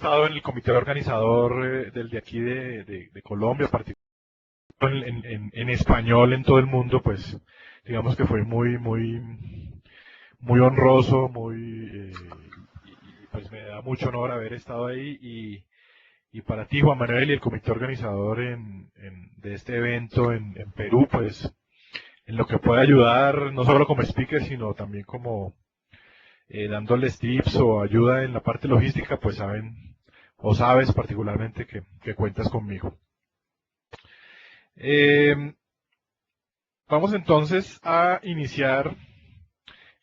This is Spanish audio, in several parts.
estado en el comité organizador del de aquí de Colombia, particularmente en español en todo el mundo, pues digamos que fue muy honroso, y pues me da mucho honor haber estado ahí. Y para ti, Juan Manuel, y el comité organizador de este evento en Perú, pues en lo que pueda ayudar, no solo como speaker, sino también como dándoles tips o ayuda en la parte logística, pues saben o sabes particularmente que cuentas conmigo. Vamos entonces a iniciar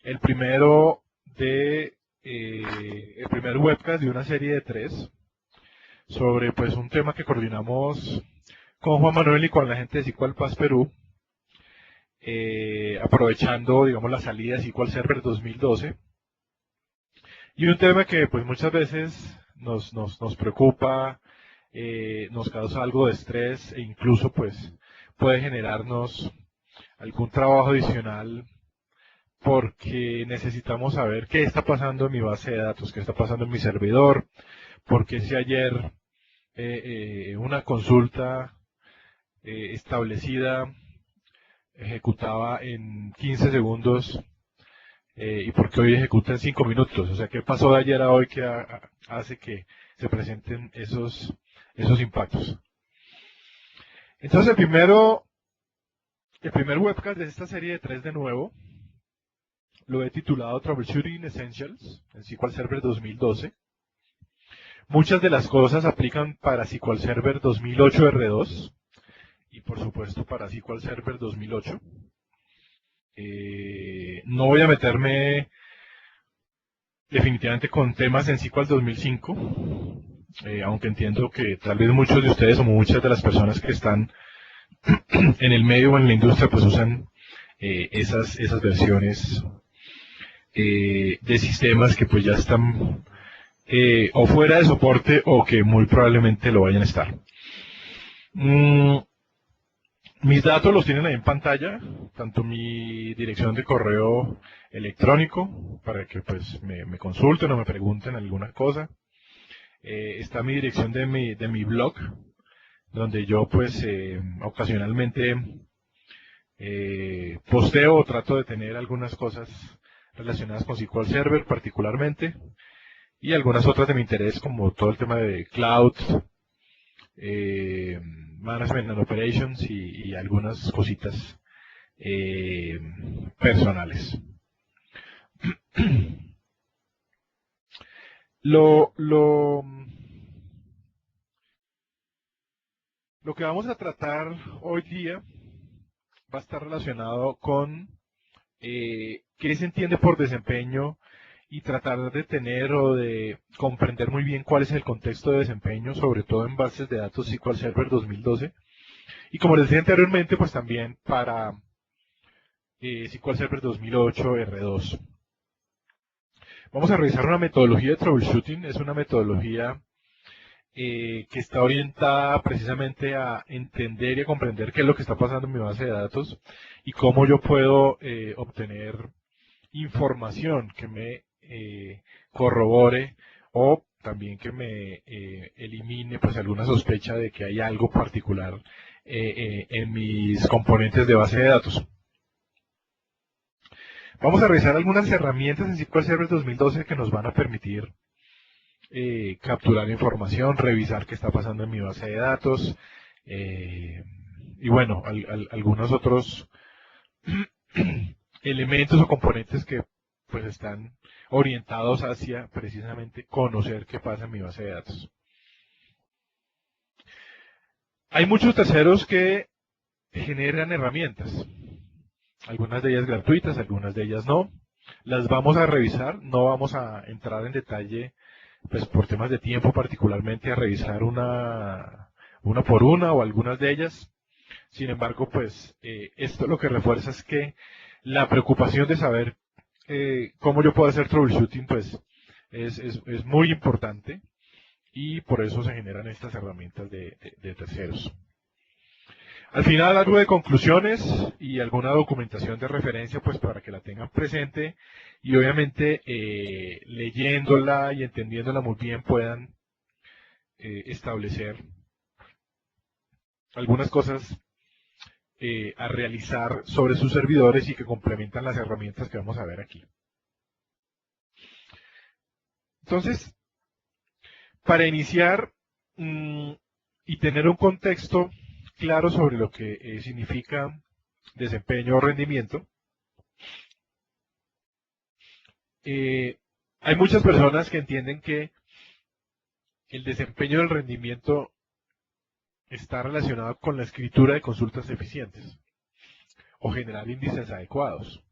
el el primer webcast de una serie de 3 sobre pues un tema que coordinamos con Juan Manuel y con la gente de SQL Paz Perú, aprovechando, digamos, la salida de SQL Server 2012. Y un tema que pues muchas veces nos preocupa, nos causa algo de estrés e incluso pues puede generarnos algún trabajo adicional porque necesitamos saber qué está pasando en mi base de datos, qué está pasando en mi servidor, porque si ayer una consulta establecida ejecutaba en 15 segundos y porque hoy ejecuta en 5 minutos. O sea, ¿qué pasó de ayer a hoy que hace que se presenten esos impactos? Entonces, el primer webcast de esta serie de 3 de nuevo, lo he titulado Troubleshooting Essentials en SQL Server 2012. Muchas de las cosas aplican para SQL Server 2008 R2 y por supuesto para SQL Server 2008. No voy a meterme definitivamente con temas en SQL 2005, aunque entiendo que tal vez muchos de ustedes o muchas de las personas que están en el medio o en la industria pues usan esas versiones de sistemas que pues ya están o fuera de soporte o que muy probablemente lo vayan a estar. Mis datos los tienen ahí en pantalla, tanto mi dirección de correo electrónico, para que pues me consulten o me pregunten alguna cosa. Está mi dirección de mi blog, donde yo pues ocasionalmente posteo o trato de tener algunas cosas relacionadas con SQL Server particularmente, y algunas otras de mi interés como todo el tema de cloud, Management and Operations y algunas cositas personales. Lo que vamos a tratar hoy día va a estar relacionado con qué se entiende por desempeño y tratar de tener o de comprender muy bien cuál es el contexto de desempeño, sobre todo en bases de datos SQL Server 2012. Y como les dije anteriormente, pues también para SQL Server 2008 R2. Vamos a revisar una metodología de troubleshooting. Es una metodología que está orientada precisamente a entender y a comprender qué es lo que está pasando en mi base de datos y cómo yo puedo obtener información que me corrobore o también que me elimine pues alguna sospecha de que hay algo particular en mis componentes de base de datos. Vamos a revisar algunas herramientas en SQL Server 2012 que nos van a permitir capturar información, revisar qué está pasando en mi base de datos y bueno, algunos otros elementos o componentes que pues están orientados hacia precisamente conocer qué pasa en mi base de datos. Hay muchos terceros que generan herramientas, algunas de ellas gratuitas, algunas de ellas no. Las vamos a revisar, no vamos a entrar en detalle pues por temas de tiempo particularmente a revisar una por una o algunas de ellas. Sin embargo, pues esto lo que refuerza es que la preocupación de saber cómo yo puedo hacer troubleshooting pues es muy importante y por eso se generan estas herramientas de terceros. Al final algo de conclusiones y alguna documentación de referencia pues para que la tengan presente y obviamente leyéndola y entendiéndola muy bien puedan establecer algunas cosas a realizar sobre sus servidores y que complementan las herramientas que vamos a ver aquí. Entonces, para iniciar y tener un contexto claro sobre lo que significa desempeño o rendimiento, hay muchas personas que entienden que el desempeño del rendimiento está relacionado con la escritura de consultas eficientes o generar índices adecuados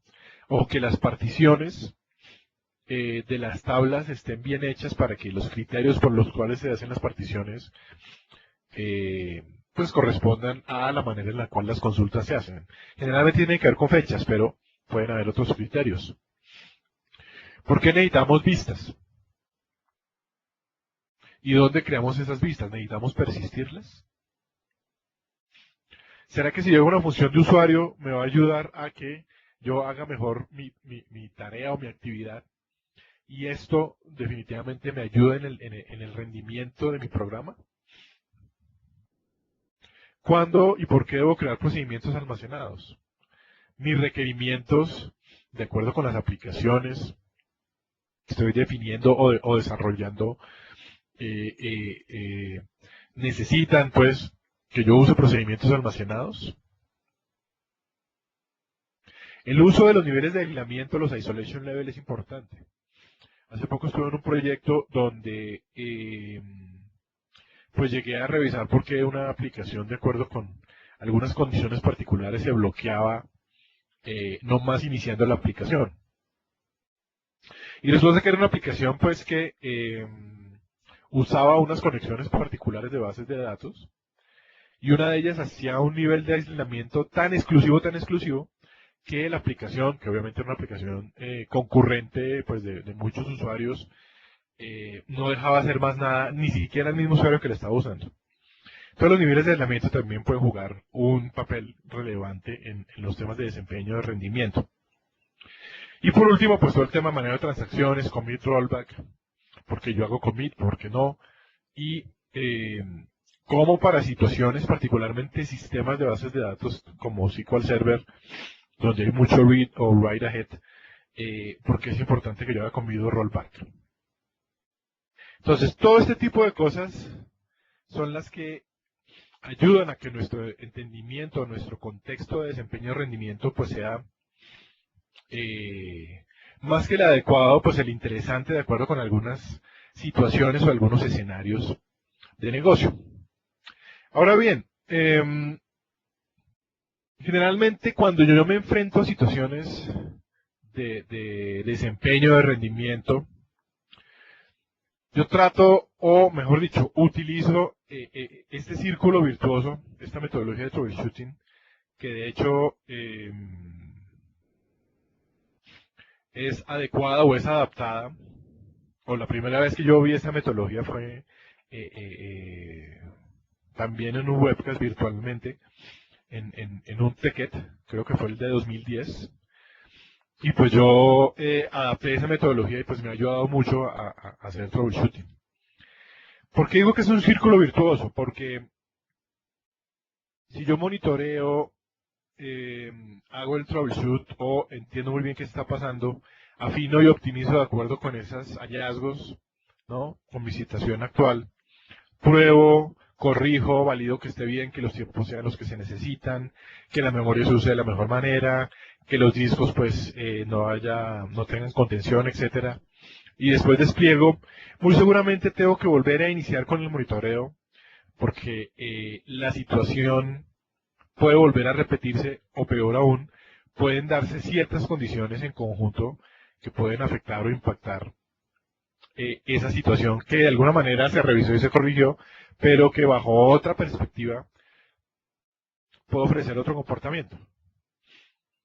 o que las particiones de las tablas estén bien hechas para que los criterios por los cuales se hacen las particiones pues correspondan a la manera en la cual las consultas se hacen. Generalmente tiene que ver con fechas, pero pueden haber otros criterios. ¿Por qué necesitamos vistas? ¿Y dónde creamos esas vistas? ¿Necesitamos persistirlas? ¿Será que si yo hago una función de usuario me va a ayudar a que yo haga mejor mi tarea o mi actividad? Y esto definitivamente me ayuda en el rendimiento de mi programa. ¿Cuándo y por qué debo crear procedimientos almacenados? Mis requerimientos, de acuerdo con las aplicaciones que estoy definiendo o desarrollando, necesitan pues que yo use procedimientos almacenados. El uso de los niveles de aislamiento, los isolation level, es importante. Hace poco estuve en un proyecto donde pues llegué a revisar por qué una aplicación, de acuerdo con algunas condiciones particulares, se bloqueaba no más iniciando la aplicación. Y resulta que era una aplicación pues que usaba unas conexiones particulares de bases de datos y una de ellas hacía un nivel de aislamiento tan exclusivo, que la aplicación, que obviamente era una aplicación concurrente pues de muchos usuarios, no dejaba hacer más nada, ni siquiera el mismo usuario que la estaba usando. Entonces los niveles de aislamiento también pueden jugar un papel relevante en los temas de desempeño de rendimiento. Y por último, pues todo el tema de manejo de transacciones, commit, rollback, porque yo hago commit, porque no, y como para situaciones, particularmente sistemas de bases de datos como SQL Server, donde hay mucho read o write ahead, porque es importante que yo haga commit o rollback. Entonces, todo este tipo de cosas son las que ayudan a que nuestro entendimiento, nuestro contexto de desempeño y rendimiento, pues sea más que el adecuado, pues el interesante, de acuerdo con algunas situaciones o algunos escenarios de negocio. Ahora bien, generalmente cuando yo me enfrento a situaciones de desempeño, de rendimiento, yo trato, o mejor dicho, utilizo este círculo virtuoso, esta metodología de troubleshooting, que de hecho es adecuada o es adaptada, o la primera vez que yo vi esta metodología fue también en un webcast virtualmente, en un TechEd, creo que fue el de 2010, y pues yo adapté esa metodología y pues me ha ayudado mucho a hacer troubleshooting. ¿Por qué digo que es un círculo virtuoso? Porque si yo monitoreo, hago el troubleshoot o entiendo muy bien qué está pasando, afino y optimizo de acuerdo con esos hallazgos, ¿no? Con mi situación actual, pruebo, corrijo, valido que esté bien, que los tiempos sean los que se necesitan, que la memoria se use de la mejor manera, que los discos pues no tengan contención, etcétera. Y después despliego, muy seguramente tengo que volver a iniciar con el monitoreo, porque la situación puede volver a repetirse, o peor aún, pueden darse ciertas condiciones en conjunto que pueden afectar o impactar esa situación que de alguna manera se revisó y se corrigió, pero que bajo otra perspectiva puede ofrecer otro comportamiento.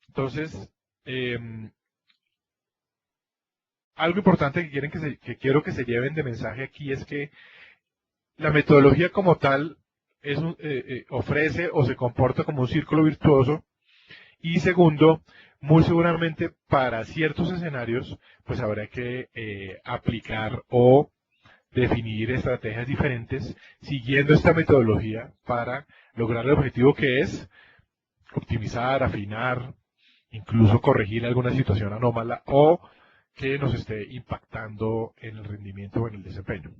Entonces, algo importante que quiero que se lleven de mensaje aquí es que la metodología como tal ofrece o se comporta como un círculo virtuoso. Y segundo, muy seguramente para ciertos escenarios, pues habrá que aplicar o definir estrategias diferentes siguiendo esta metodología para lograr el objetivo que es optimizar, afinar, incluso corregir alguna situación anómala o que nos esté impactando en el rendimiento o en el desempeño.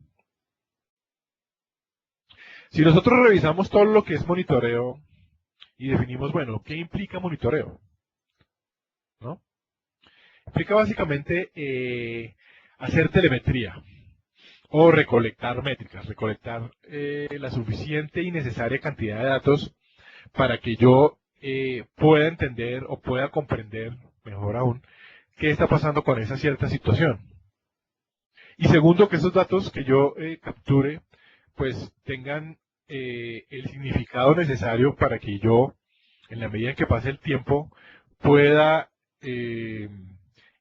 Si nosotros revisamos todo lo que es monitoreo y definimos, bueno, ¿qué implica monitoreo? ¿No? Implica básicamente hacer telemetría o recolectar métricas, recolectar la suficiente y necesaria cantidad de datos para que yo pueda entender o pueda comprender, mejor aún, qué está pasando con esa cierta situación. Y segundo, que esos datos que yo capture, pues tengan el significado necesario para que yo, en la medida en que pase el tiempo, pueda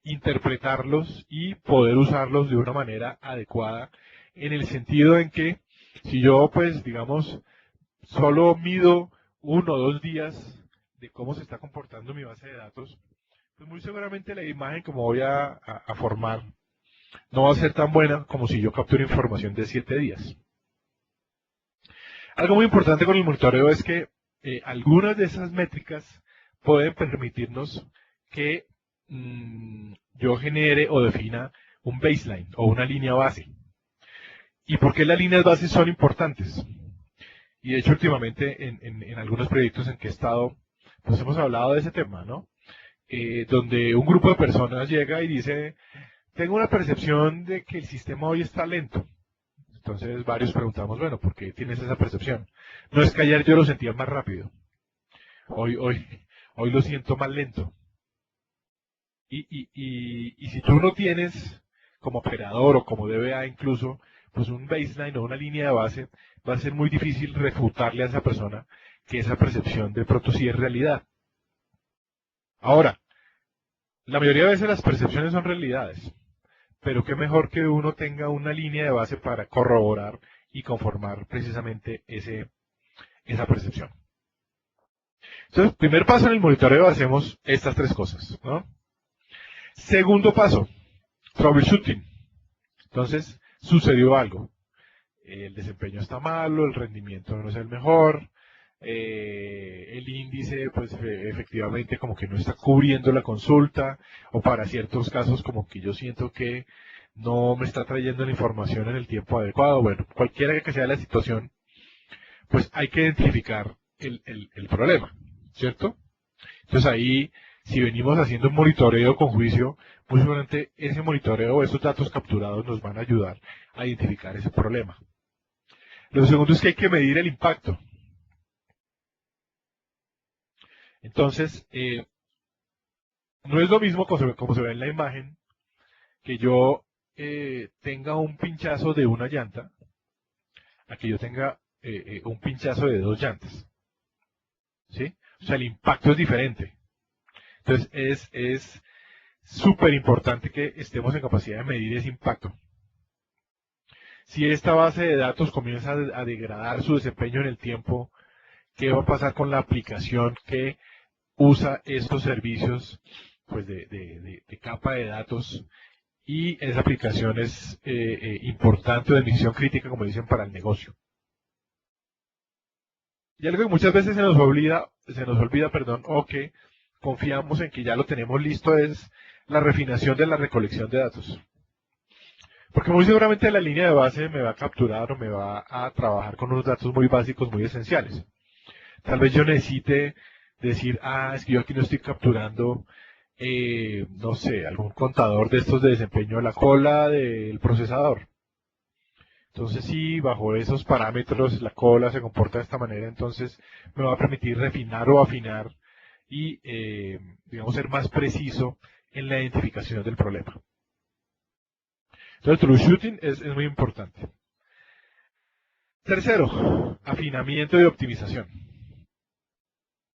interpretarlos y poder usarlos de una manera adecuada, en el sentido en que si yo, pues, digamos, solo mido 1 o 2 días de cómo se está comportando mi base de datos, pues muy seguramente la imagen que me voy a formar no va a ser tan buena como si yo capturo información de 7 días. Algo muy importante con el monitoreo es que algunas de esas métricas pueden permitirnos que yo genere o defina un baseline o una línea base. ¿Y por qué las líneas bases son importantes? Y de hecho últimamente en algunos proyectos en que he estado, pues hemos hablado de ese tema, ¿no? Donde un grupo de personas llega y dice, tengo una percepción de que el sistema hoy está lento. Entonces varios preguntamos, bueno, ¿por qué tienes esa percepción? No es que ayer yo lo sentía más rápido. Hoy lo siento más lento. Y si tú no tienes como operador o como DBA incluso, pues un baseline o una línea de base, va a ser muy difícil refutarle a esa persona que esa percepción de pronto sí es realidad. Ahora, la mayoría de veces las percepciones son realidades, pero qué mejor que uno tenga una línea de base para corroborar y conformar precisamente esa percepción. Entonces, primer paso en el monitoreo hacemos estas 3 cosas, ¿no? Segundo paso, troubleshooting. Entonces, sucedió algo. El desempeño está malo, el rendimiento no es el mejor, el índice, pues efectivamente como que no está cubriendo la consulta, o para ciertos casos como que yo siento que no me está trayendo la información en el tiempo adecuado. Bueno, cualquiera que sea la situación, pues hay que identificar el problema, ¿cierto? Entonces ahí, si venimos haciendo un monitoreo con juicio, muy seguramente ese monitoreo o esos datos capturados nos van a ayudar a identificar ese problema. Lo segundo es que hay que medir el impacto. Entonces, no es lo mismo como se ve en la imagen, que yo tenga un pinchazo de una llanta, a que yo tenga un pinchazo de 2 llantas. ¿Sí? O sea, el impacto es diferente. Entonces, es súper importante que estemos en capacidad de medir ese impacto. Si esta base de datos comienza a degradar su desempeño en el tiempo, ¿qué va a pasar con la aplicación que usa estos servicios pues, de capa de datos? Y esa aplicación es importante o de misión crítica, como dicen, para el negocio. Y algo que muchas veces se nos olvida, perdón, o que confiamos en que ya lo tenemos listo, es la refinación de la recolección de datos. Porque muy seguramente la línea de base me va a capturar o me va a trabajar con unos datos muy básicos, muy esenciales. Tal vez yo necesite decir, es que yo aquí no estoy capturando, no sé, algún contador de estos de desempeño de la cola del procesador. Entonces, si bajo esos parámetros la cola se comporta de esta manera, entonces me va a permitir refinar o afinar y, digamos, ser más preciso en la identificación del problema. Entonces, el troubleshooting es muy importante. Tercero, afinamiento y optimización.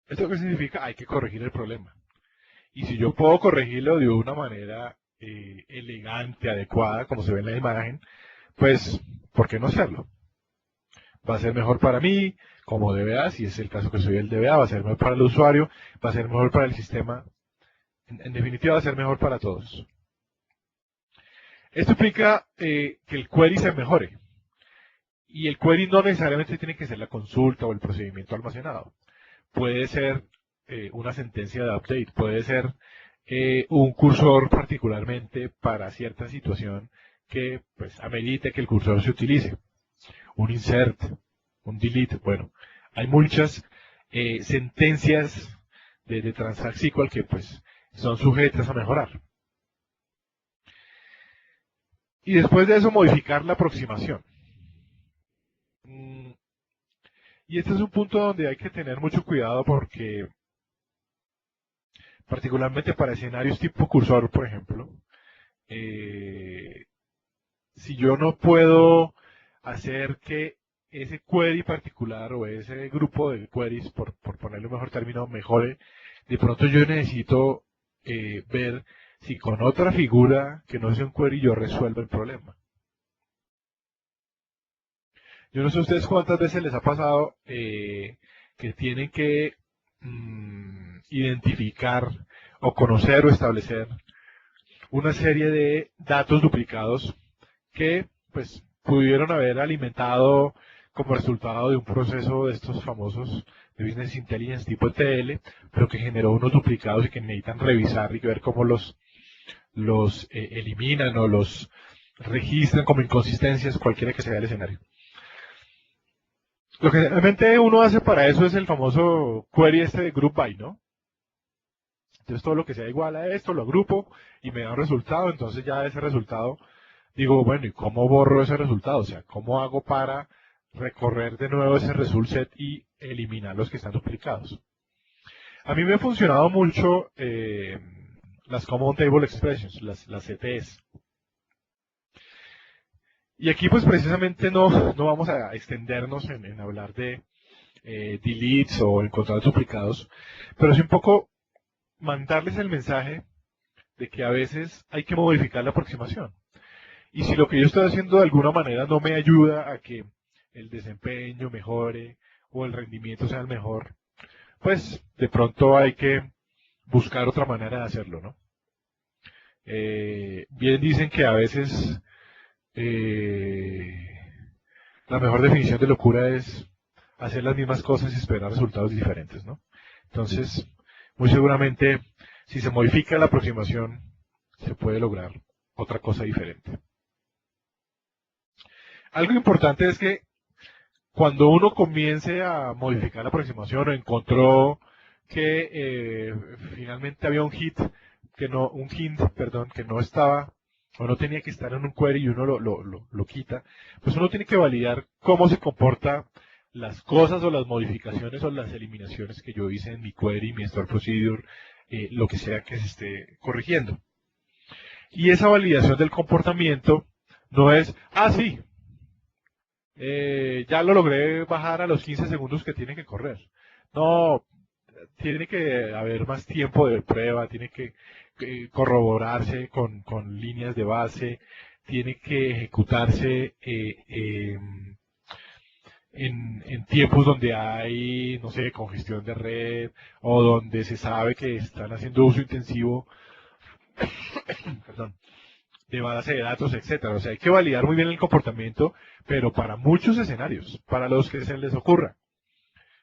¿Esto qué significa? Hay que corregir el problema. Y si yo puedo corregirlo de una manera elegante, adecuada, como se ve en la imagen, pues, ¿por qué no hacerlo? Va a ser mejor para mí, como DBA, si es el caso que soy el DBA, va a ser mejor para el usuario, va a ser mejor para el sistema, en definitiva va a ser mejor para todos. Esto implica que el query se mejore. Y el query no necesariamente tiene que ser la consulta o el procedimiento almacenado. Puede ser una sentencia de update, puede ser un cursor particularmente para cierta situación que pues amerite que el cursor se utilice. Un insert, un delete, bueno, hay muchas sentencias de Transact SQL que pues son sujetas a mejorar. Y después de eso modificar la aproximación. Y este es un punto donde hay que tener mucho cuidado porque, particularmente para escenarios tipo cursor, por ejemplo, si yo no puedo hacer que ese query particular o ese grupo de queries, por ponerle un mejor término, mejore, de pronto yo necesito ver si con otra figura que no sea un query yo resuelvo el problema. Yo no sé a ustedes cuántas veces les ha pasado que tienen que identificar o conocer o establecer una serie de datos duplicados que pues pudieron haber alimentado como resultado de un proceso de estos famosos de Business Intelligence tipo ETL, pero que generó unos duplicados y que necesitan revisar y ver cómo los eliminan o los registran como inconsistencias, cualquiera que sea el escenario. Lo que generalmente uno hace para eso es el famoso query este de group by, ¿no? Entonces todo lo que sea igual a esto lo agrupo y me da un resultado, entonces ya ese resultado digo, bueno, ¿y cómo borro ese resultado? O sea, ¿cómo hago para recorrer de nuevo ese result set y eliminar los que están duplicados? A mí me ha funcionado mucho las Common Table Expressions, las CTEs. Y aquí pues precisamente no vamos a extendernos en hablar de deletes o encontrar duplicados, pero sí un poco mandarles el mensaje de que a veces hay que modificar la aproximación. Y si lo que yo estoy haciendo de alguna manera no me ayuda a que el desempeño mejore o el rendimiento sea el mejor, pues de pronto hay que buscar otra manera de hacerlo, ¿no? Bien dicen que a veces eh, la mejor definición de locura es hacer las mismas cosas y esperar resultados diferentes, ¿no? Entonces, muy seguramente, si se modifica la aproximación, se puede lograr otra cosa diferente. Algo importante es que cuando uno comience a modificar la aproximación o encontró que finalmente había un hint, perdón, que no estaba o no tenía que estar en un query y uno lo quita, pues uno tiene que validar cómo se comporta las cosas o las modificaciones o las eliminaciones que yo hice en mi query, mi store procedure, lo que sea que se esté corrigiendo. Y esa validación del comportamiento no es, sí, ya lo logré bajar a los 15 segundos que tiene que correr. No, tiene que haber más tiempo de prueba, tiene que corroborarse con líneas de base, tiene que ejecutarse en tiempos donde hay, no sé, congestión de red o donde se sabe que están haciendo uso intensivo, perdón, de base de datos, etcétera. O sea, hay que validar muy bien el comportamiento, pero para muchos escenarios, para los que se les ocurra,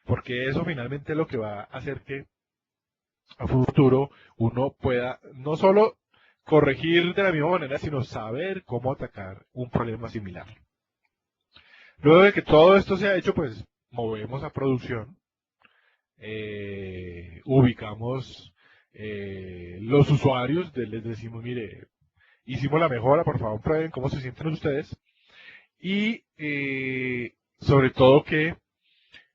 porque eso finalmente es lo que va a hacer que a futuro uno pueda no solo corregir de la misma manera, sino saber cómo atacar un problema similar. Luego de que todo esto se ha hecho, pues movemos a producción, ubicamos los usuarios, les decimos, mire, hicimos la mejora, por favor prueben cómo se sienten ustedes. Y sobre todo que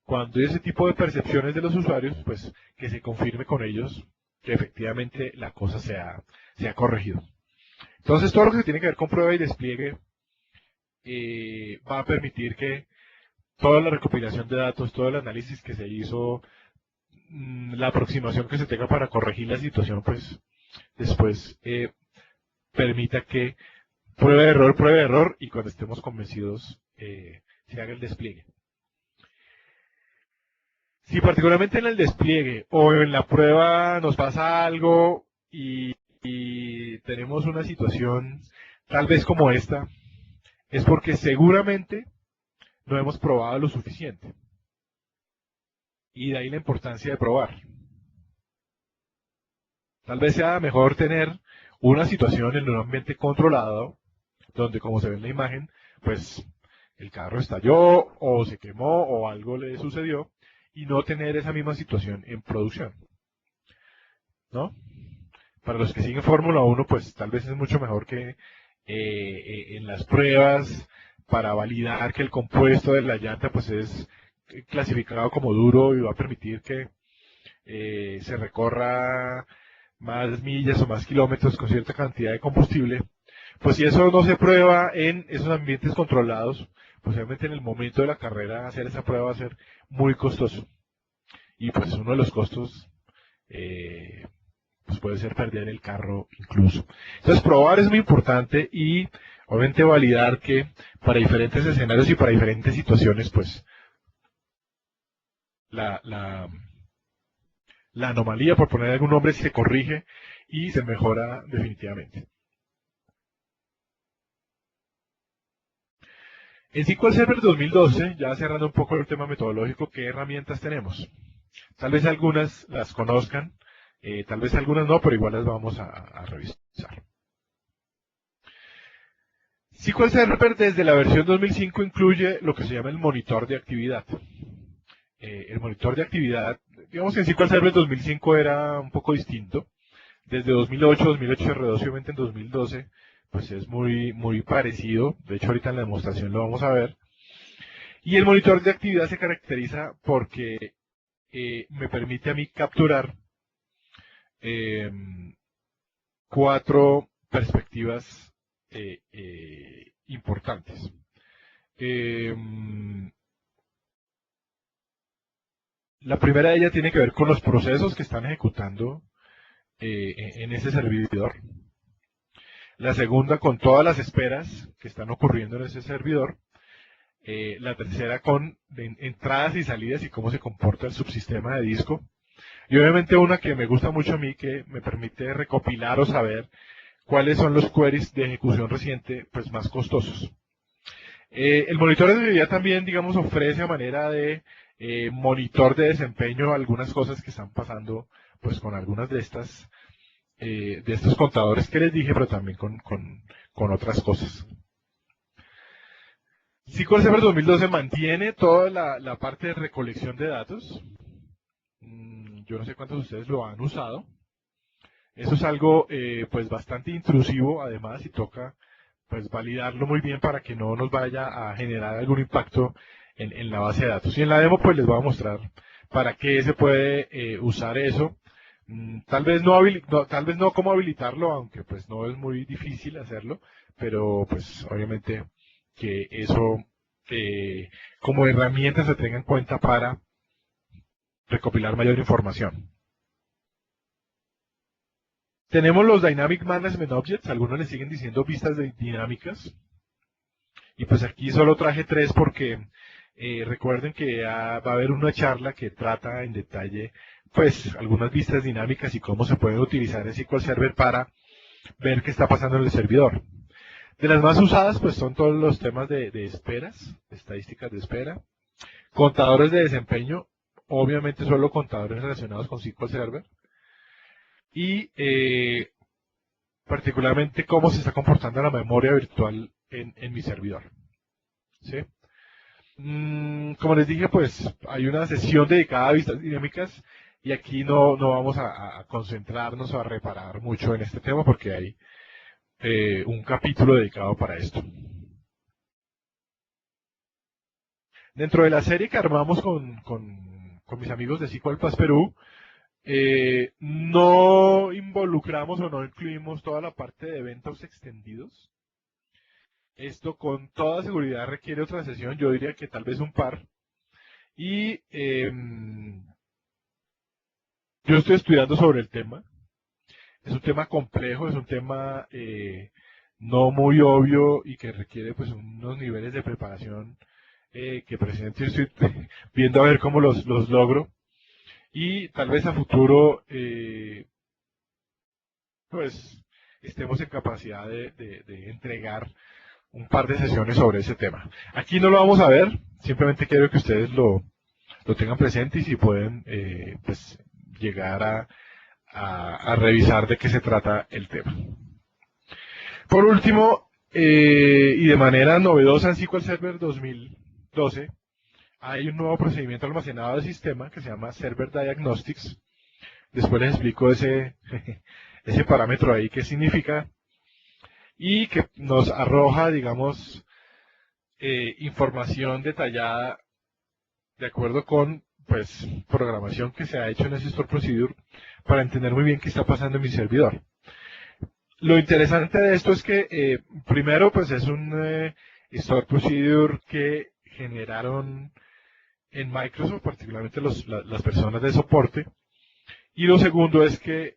cuando hay ese tipo de percepciones de los usuarios, pues que se confirme con ellos que efectivamente la cosa se ha corregido. Entonces todo lo que tiene que ver con prueba y despliegue va a permitir que toda la recopilación de datos, todo el análisis que se hizo, la aproximación que se tenga para corregir la situación, pues después permita que prueba de error, y cuando estemos convencidos se haga el despliegue. Si particularmente en el despliegue o en la prueba nos pasa algo y tenemos una situación tal vez como esta, es porque seguramente no hemos probado lo suficiente. Y de ahí la importancia de probar. Tal vez sea mejor tener una situación en un ambiente controlado, donde como se ve en la imagen, pues el carro estalló o se quemó o algo le sucedió, y no tener esa misma situación en producción, ¿no? Para los que siguen Fórmula 1, pues tal vez es mucho mejor que en las pruebas, para validar que el compuesto de la llanta pues es clasificado como duro y va a permitir que se recorra más millas o más kilómetros con cierta cantidad de combustible. Pues si eso no se prueba en esos ambientes controlados, pues obviamente en el momento de la carrera hacer esa prueba va a ser muy costoso. Y pues uno de los costos eh, pues puede ser perder el carro incluso. Entonces probar es muy importante y obviamente validar que para diferentes escenarios y para diferentes situaciones pues la, la, la anomalía, por poner algún nombre, se corrige y se mejora definitivamente. En SQL Server 2012, ya cerrando un poco el tema metodológico, ¿qué herramientas tenemos? Tal vez algunas las conozcan, tal vez algunas no, pero igual las vamos a revisar. SQL Server desde la versión 2005 incluye lo que se llama el monitor de actividad. El monitor de actividad, digamos que en SQL Server 2005 era un poco distinto. Desde 2008, 2008 r obviamente en 2012, pues es muy parecido. De hecho, ahorita en la demostración lo vamos a ver. Y el monitor de actividad se caracteriza porque me permite a mí capturar eh, cuatro perspectivas importantes. Eh, la primera de ellas tiene que ver con los procesos que están ejecutando en ese servidor. La segunda con todas las esperas que están ocurriendo en ese servidor. La tercera con entradas y salidas y cómo se comporta el subsistema de disco. Y obviamente una que me gusta mucho a mí, que me permite recopilar o saber cuáles son los queries de ejecución reciente pues más costosos. El monitor de actividad también, digamos, ofrece a manera de monitor de desempeño algunas cosas que están pasando pues con algunas de estos contadores que les dije, pero también con otras cosas. SQL Server 2012 mantiene toda la parte de recolección de datos. Yo no sé cuántos de ustedes lo han usado. Eso es algo pues bastante intrusivo además y toca pues validarlo muy bien para que no nos vaya a generar algún impacto en la base de datos. Y en la demo pues les voy a mostrar para qué se puede usar eso. Tal vez no cómo habilitarlo, aunque pues no es muy difícil hacerlo, pero pues obviamente que eso como herramienta se tenga en cuenta para recopilar mayor información. Tenemos los Dynamic Management Objects, algunos le siguen diciendo vistas dinámicas, y pues aquí solo traje tres porque recuerden que va a haber una charla que trata en detalle pues algunas vistas dinámicas y cómo se pueden utilizar en SQL Server para ver qué está pasando en el servidor. De las más usadas pues son todos los temas de esperas, estadísticas de espera, contadores de desempeño, obviamente solo contadores relacionados con SQL Server, y particularmente cómo se está comportando la memoria virtual en mi servidor. ¿Sí? Como les dije, pues hay una sesión dedicada a vistas dinámicas y aquí no vamos a concentrarnos o a reparar mucho en este tema porque hay un capítulo dedicado para esto. Dentro de la serie que armamos con mis amigos de SQL Plus Perú, no involucramos o no incluimos toda la parte de eventos extendidos. Esto con toda seguridad requiere otra sesión, yo diría que tal vez un par. Y yo estoy estudiando sobre el tema. Es un tema complejo, es un tema no muy obvio y que requiere pues unos niveles de preparación que presente estoy viendo a ver cómo los logro. Y tal vez a futuro, pues estemos en capacidad de entregar un par de sesiones sobre ese tema. Aquí no lo vamos a ver, simplemente quiero que ustedes lo tengan presente y si pueden pues llegar a revisar de qué se trata el tema. Por último, y de manera novedosa en SQL Server 2012, hay un nuevo procedimiento almacenado del sistema que se llama Server Diagnostics. Después les explico ese parámetro ahí, qué significa, y que nos arroja, digamos, información detallada de acuerdo con pues programación que se ha hecho en ese Store Procedure para entender muy bien qué está pasando en mi servidor. Lo interesante de esto es que primero pues es un Store Procedure que generaron en Microsoft, particularmente las personas de soporte, y lo segundo es que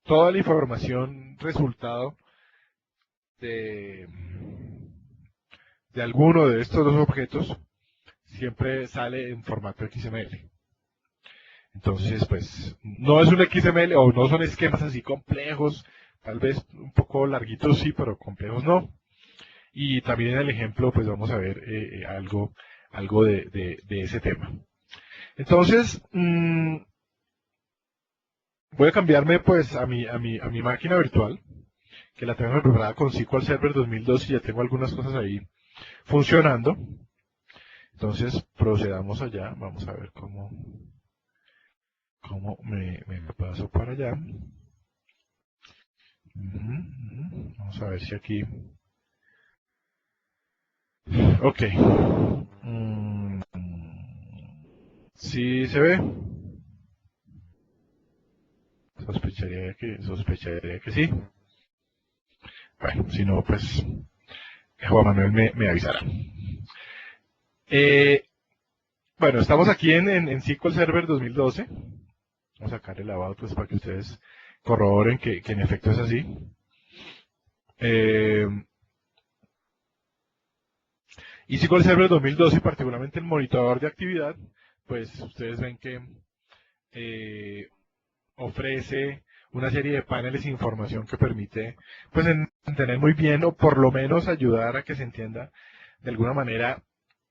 toda la información resultado de, de alguno de estos dos objetos siempre sale en formato XML. Entonces, pues, no es un XML o no son esquemas así complejos, tal vez un poco larguitos sí, pero complejos no. Y también en el ejemplo, pues vamos a ver algo de ese tema. Entonces, voy a cambiarme pues a mi máquina virtual, que la tengo preparada con SQL Server 2002 y ya tengo algunas cosas ahí funcionando. Entonces, procedamos allá, vamos a ver cómo me paso para allá. Vamos a ver si aquí. Ok. ¿Sí se ve? Sospecharía que sí. Bueno, si no, pues Juan Manuel me avisará. Bueno, estamos aquí en SQL Server 2012. Vamos a sacar el about pues, para que ustedes corroboren que en efecto es así. Y SQL Server 2012, particularmente el monitador de actividad, pues ustedes ven que ofrece una serie de paneles de información que permite pues entender muy bien o por lo menos ayudar a que se entienda de alguna manera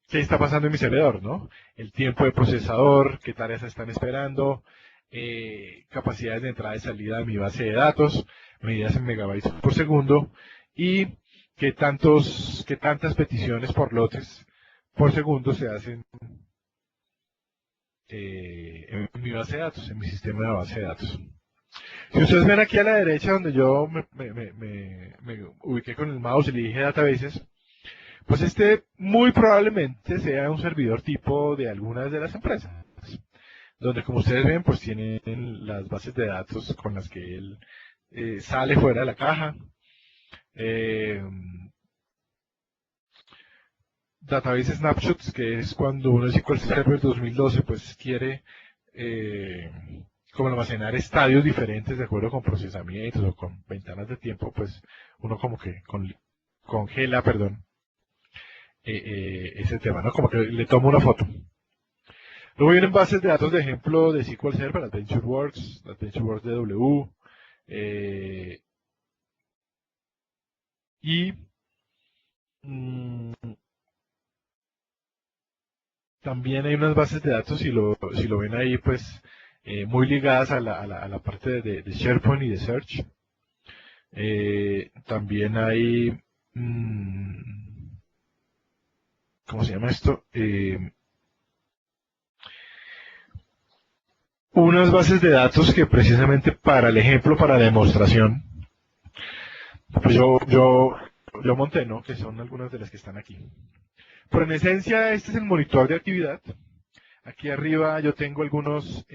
qué está pasando en mi servidor, ¿no? El tiempo de procesador, qué tareas están esperando, capacidades de entrada y salida de mi base de datos, medidas en megabytes por segundo y qué tantas peticiones por lotes por segundo se hacen en mi base de datos, en mi sistema de base de datos. Si ustedes ven aquí a la derecha donde yo me ubiqué con el mouse y le dije databases, pues este muy probablemente sea un servidor tipo de algunas de las empresas, donde como ustedes ven, pues tienen las bases de datos con las que él sale fuera de la caja. Eh, Database Snapshots, que es cuando uno en SQL Server 2012 pues quiere eh, como almacenar estadios diferentes de acuerdo con procesamientos o con ventanas de tiempo, pues uno como que congela, perdón, ese tema, ¿no? Como que le toma una foto. Luego vienen bases de datos de ejemplo de SQL Server, AdventureWorks DW, y mm, también hay unas bases de datos, si lo ven ahí, pues muy ligadas a la parte de SharePoint y de Search. También hay, ¿cómo se llama esto? Unas bases de datos que precisamente para el ejemplo, para la demostración, pues yo monté, ¿no? Que son algunas de las que están aquí. Pero en esencia, este es el monitor de actividad. Aquí arriba yo tengo algunos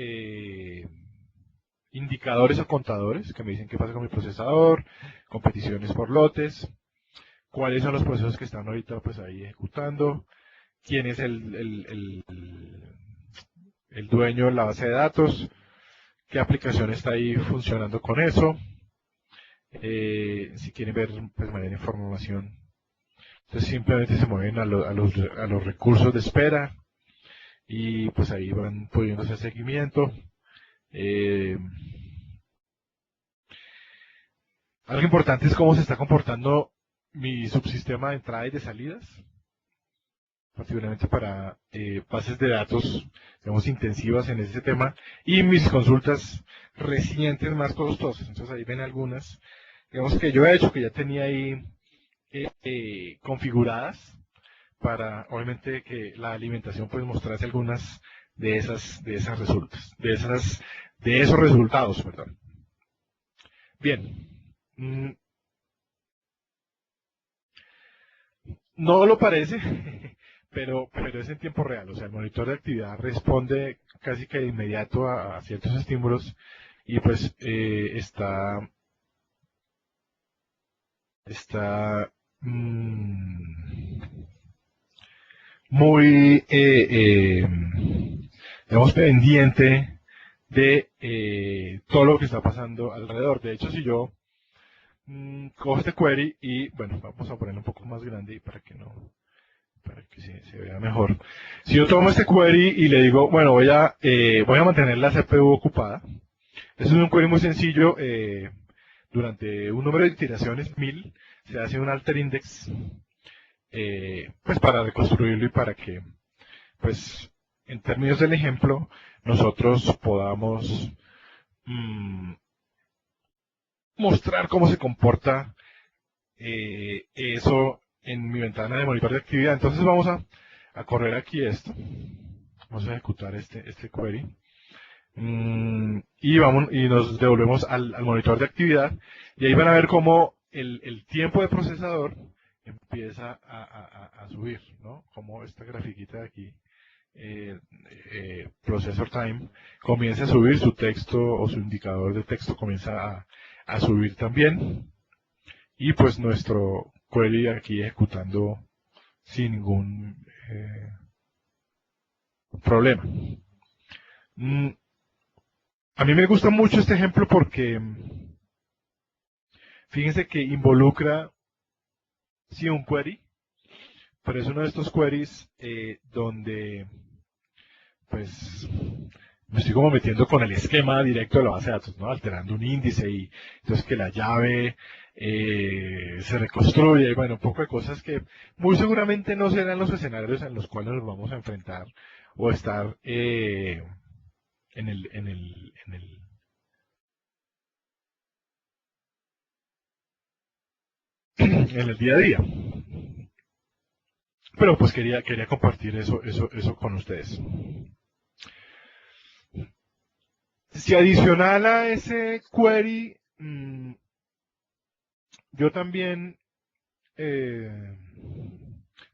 indicadores o contadores que me dicen qué pasa con mi procesador, competiciones por lotes, cuáles son los procesos que están ahorita pues ahí ejecutando, quién es el dueño de la base de datos, qué aplicación está ahí funcionando con eso, si quieren ver pues mayor información. Entonces simplemente se mueven a los recursos de espera y pues ahí van pudiendo hacer seguimiento. Eh, Algo importante es cómo se está comportando mi subsistema de entrada y de salidas, particularmente para bases de datos, digamos, intensivas en ese tema, y mis consultas recientes más costosas. Entonces ahí ven algunas, digamos, que yo he hecho, que ya tenía ahí configuradas para, obviamente, que la alimentación pues mostrase algunas de esas resultas, de esos resultados, perdón. Bien. No lo parece, pero es en tiempo real. O sea, el monitor de actividad responde casi que de inmediato a ciertos estímulos y pues está mm, muy, digamos, pendiente de todo lo que está pasando alrededor. De hecho, si yo cojo este query y, bueno, vamos a ponerlo un poco más grande para que no, para que se vea mejor. Si yo tomo este query y le digo, bueno, voy a mantener la CPU ocupada. Eso es un query muy sencillo. Durante un número de iteraciones, 1000, se hace un alter index, pues para reconstruirlo y para que, pues, en términos del ejemplo, nosotros podamos mostrar cómo se comporta eso en mi ventana de monitor de actividad. Entonces vamos a correr aquí esto. Vamos a ejecutar este query. Y nos devolvemos al monitor de actividad. Y ahí van a ver cómo el tiempo de procesador empieza a subir, ¿no? Como esta grafiquita de aquí, processor time, comienza a subir, su texto o su indicador de texto comienza a subir también. Y pues nuestro query aquí ejecutando sin ningún problema. Mm, a mí me gusta mucho este ejemplo porque fíjense que involucra, sí, un query, pero es uno de estos queries donde pues me estoy como metiendo con el esquema directo de la base de datos, ¿no? Alterando un índice y entonces que la llave se reconstruye, y bueno, un poco de cosas que muy seguramente no serán los escenarios en los cuales nos vamos a enfrentar o estar en en el día a día. Pero pues quería compartir eso con ustedes. Si adicional a ese query, yo también, eh,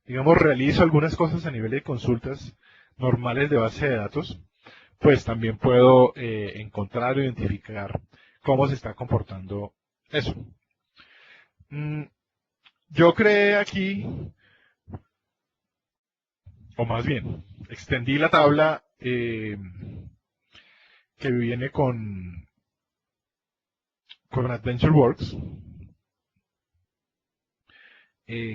digamos, realizo algunas cosas a nivel de consultas normales de base de datos, pues también puedo encontrar o identificar cómo se está comportando eso. Mm, yo creé aquí, o más bien, extendí la tabla que viene con AdventureWorks,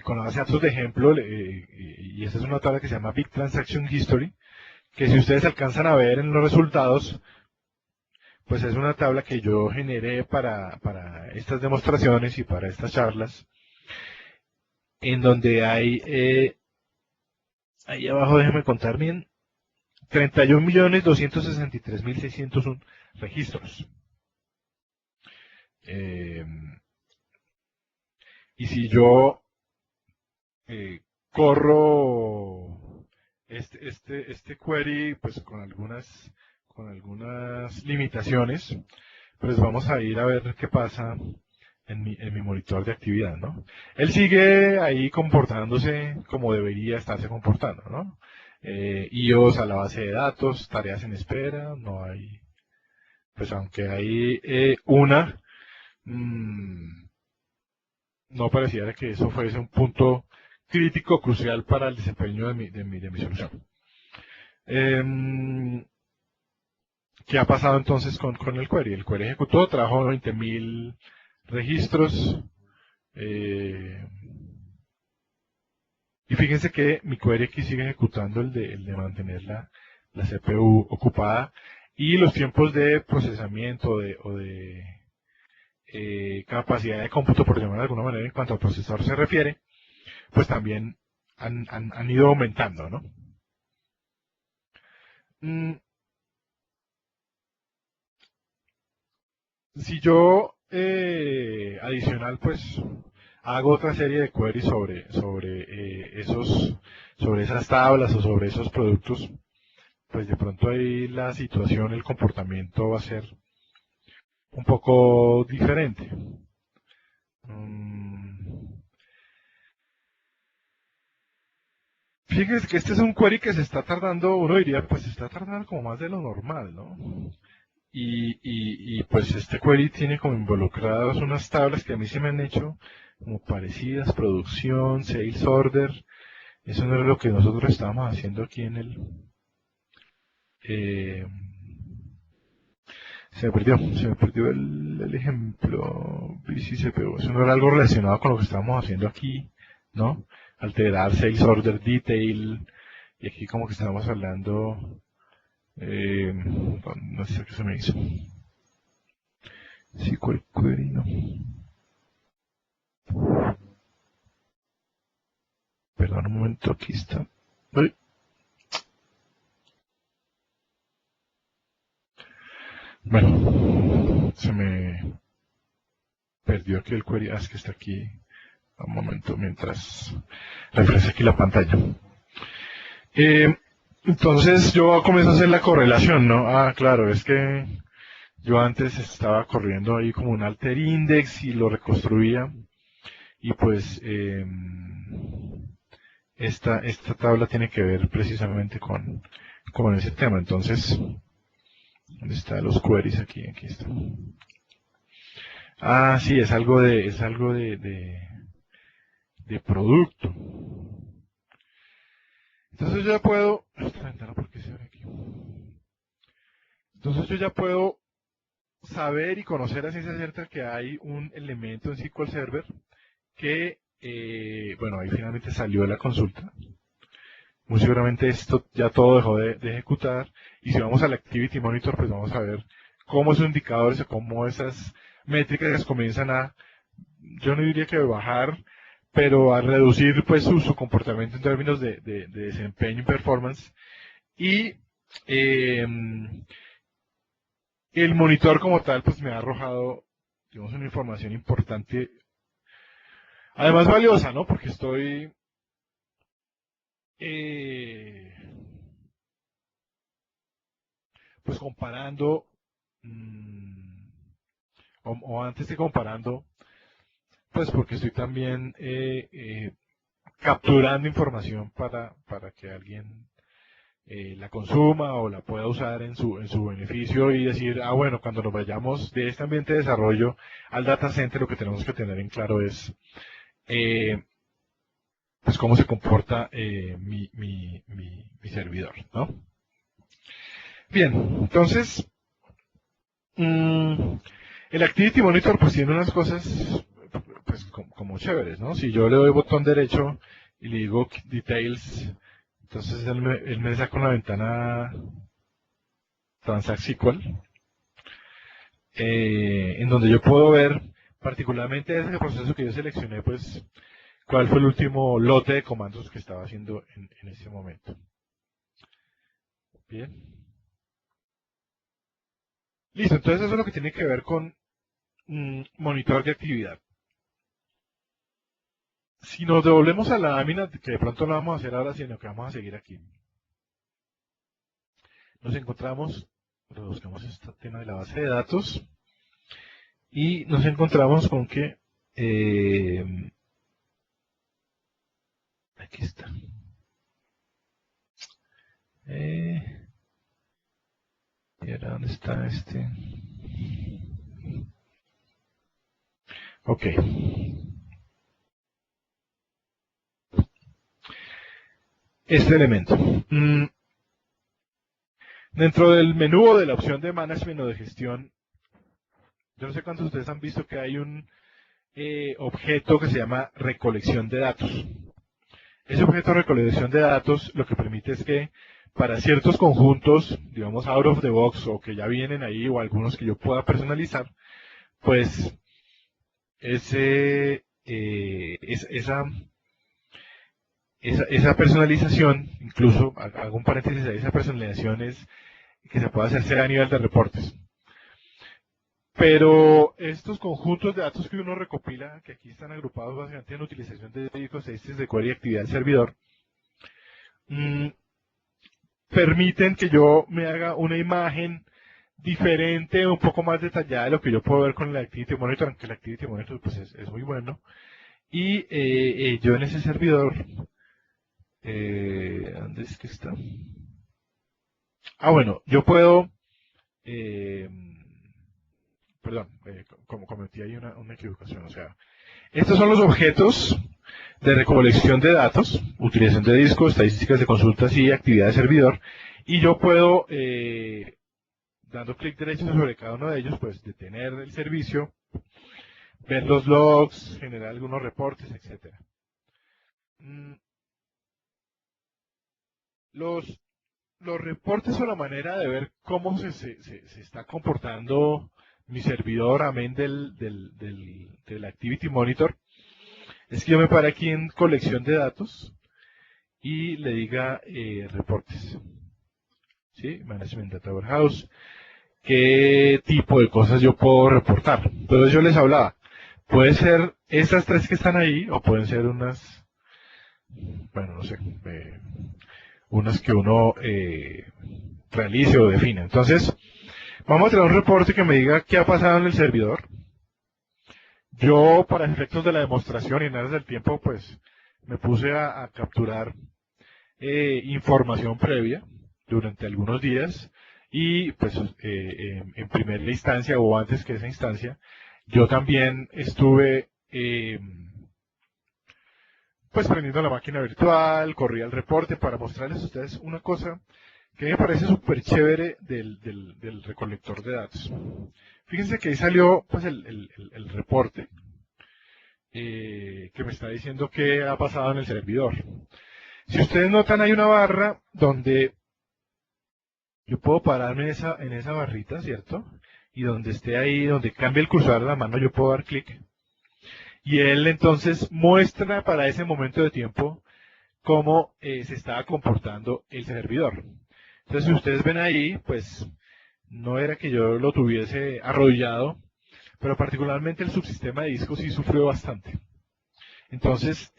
con la base de datos de ejemplo, y esta es una tabla que se llama Big Transaction History, que si ustedes alcanzan a ver en los resultados, pues es una tabla que yo generé para estas demostraciones y para estas charlas, en donde hay, ahí abajo déjenme contar bien, 31.263.601 registros. Eh, y si yo eh, corro este query, pues con algunas limitaciones, pues vamos a ir a ver qué pasa en mi monitor de actividad, ¿no? Él sigue ahí comportándose como debería estarse comportando, ¿no? IOs a la base de datos, tareas en espera, no hay, pues aunque hay una, mmm, no pareciera que eso fuese un punto crítico, crucial para el desempeño de mi solución. ¿Qué ha pasado entonces con el query? El query ejecutó, trajo 20.000 registros. eh, y fíjense que mi query aquí sigue ejecutando el de mantener la CPU ocupada y los tiempos de procesamiento capacidad de cómputo, por llamarlo de alguna manera, en cuanto al procesador se refiere, pues también han ido aumentando, ¿no? Mm, Si yo adicional, pues hago otra serie de queries sobre esas tablas o sobre esos productos, pues de pronto ahí la situación, el comportamiento va a ser un poco diferente. Mm, Fíjese que este es un query que se está tardando, uno diría, pues se está tardando como más de lo normal, ¿no? Pues este query tiene como involucradas unas tablas que a mí se me han hecho como parecidas, producción, sales order. Eso no es lo que nosotros estábamos haciendo aquí en eh, se me perdió el ejemplo. Sí se pegó. Eso no era algo relacionado con lo que estábamos haciendo aquí, ¿no? Alterar sales order detail. Y aquí como que estábamos hablando, no sé qué se me hizo. SQL query, no. Perdón un momento, aquí está. Uy, bueno, se me perdió aquí el query. Ah, es que está aquí. Un momento, mientras refresco aquí la pantalla. Eh, entonces yo comienzo a hacer la correlación, ¿no? Ah, claro, es que yo antes estaba corriendo ahí como un alter index y lo reconstruía. Y pues esta tabla tiene que ver precisamente con ese tema. Entonces, ¿dónde están los queries aquí? Aquí está. Ah, sí, es algo de producto. Entonces yo ya puedo, esta ventana, ¿por qué se abre aquí? Entonces yo ya puedo saber y conocer a ciencia cierta que hay un elemento en SQL Server que, bueno, ahí finalmente salió la consulta. Muy seguramente esto ya todo dejó de ejecutar. Y si vamos al Activity Monitor, pues vamos a ver cómo esos indicadores o cómo esas métricas comienzan a, yo no diría que bajar, pero a reducir pues su comportamiento en términos de desempeño y performance. Y eh, el monitor como tal pues me ha arrojado, digamos, una información importante, además valiosa, ¿no? Porque estoy eh, pues comparando, mm, o antes de comparando, pues porque estoy también capturando información para que alguien la consuma o la pueda usar en su beneficio y decir, ah, bueno, cuando nos vayamos de este ambiente de desarrollo al data center, lo que tenemos que tener en claro es eh, pues cómo se comporta mi servidor, ¿no? Bien, entonces, mm, el Activity Monitor pues tiene unas cosas pues como chéveres, ¿no? Si yo le doy botón derecho y le digo Details, entonces él me saca una ventana Transact SQL, en donde yo puedo ver particularmente ese proceso que yo seleccioné, pues cuál fue el último lote de comandos que estaba haciendo en ese momento. Bien. Listo, entonces eso es lo que tiene que ver con monitor de actividad. Si nos devolvemos a la lámina, que de pronto no vamos a hacer ahora, sino que vamos a seguir aquí, nos encontramos, buscamos este tema de la base de datos y nos encontramos con que, aquí está, y ahora dónde está este, ok, este elemento. Dentro del menú o de la opción de management o de gestión, yo no sé cuántos de ustedes han visto que hay un objeto que se llama recolección de datos. Ese objeto de recolección de datos lo que permite es que para ciertos conjuntos, digamos out of the box o que ya vienen ahí o algunos que yo pueda personalizar, pues esa personalización, incluso hago un paréntesis ahí, esa personalización es que se puede hacer a nivel de reportes. Pero estos conjuntos de datos que uno recopila, que aquí están agrupados básicamente en utilización de ecosistemas de query y actividad del servidor, mm, permiten que yo me haga una imagen diferente, un poco más detallada de lo que yo puedo ver con el Activity Monitor, aunque el Activity Monitor pues, es muy bueno. Y yo en ese servidor, ¿dónde es que está? Ah, bueno, yo puedo, eh, perdón, como cometí ahí una equivocación, o sea, estos son los objetos de recolección de datos, utilización de discos, estadísticas de consultas y actividad de servidor, y yo puedo, dando clic derecho sobre cada uno de ellos, pues detener el servicio, ver los logs, generar algunos reportes, etcétera. Los, los reportes o la manera de ver cómo se está comportando mi servidor, amén del Activity Monitor, es que yo me pare aquí en colección de datos y le diga reportes. ¿Sí? Management Data Warehouse. ¿Qué tipo de cosas yo puedo reportar? Entonces yo les hablaba. Puede ser estas tres que están ahí o pueden ser unas, bueno, no sé, unas que uno realice o define. Entonces, vamos a tener un reporte que me diga qué ha pasado en el servidor. Yo, para efectos de la demostración y en aras del tiempo, pues me puse a capturar información previa durante algunos días y pues en primera instancia o antes que esa instancia, yo también estuve pues prendiendo la máquina virtual, corría el reporte para mostrarles a ustedes una cosa que me parece súper chévere del recolector de datos. Fíjense que ahí salió pues el reporte que me está diciendo qué ha pasado en el servidor. Si ustedes notan, hay una barra donde yo puedo pararme en esa barrita, ¿cierto? Y donde esté ahí, donde cambie el cursor de la mano, yo puedo dar clic. Y él entonces muestra para ese momento de tiempo cómo se estaba comportando el servidor. Entonces, si ustedes ven ahí, pues no era que yo lo tuviese arrollado, pero particularmente el subsistema de disco sí sufrió bastante. Entonces,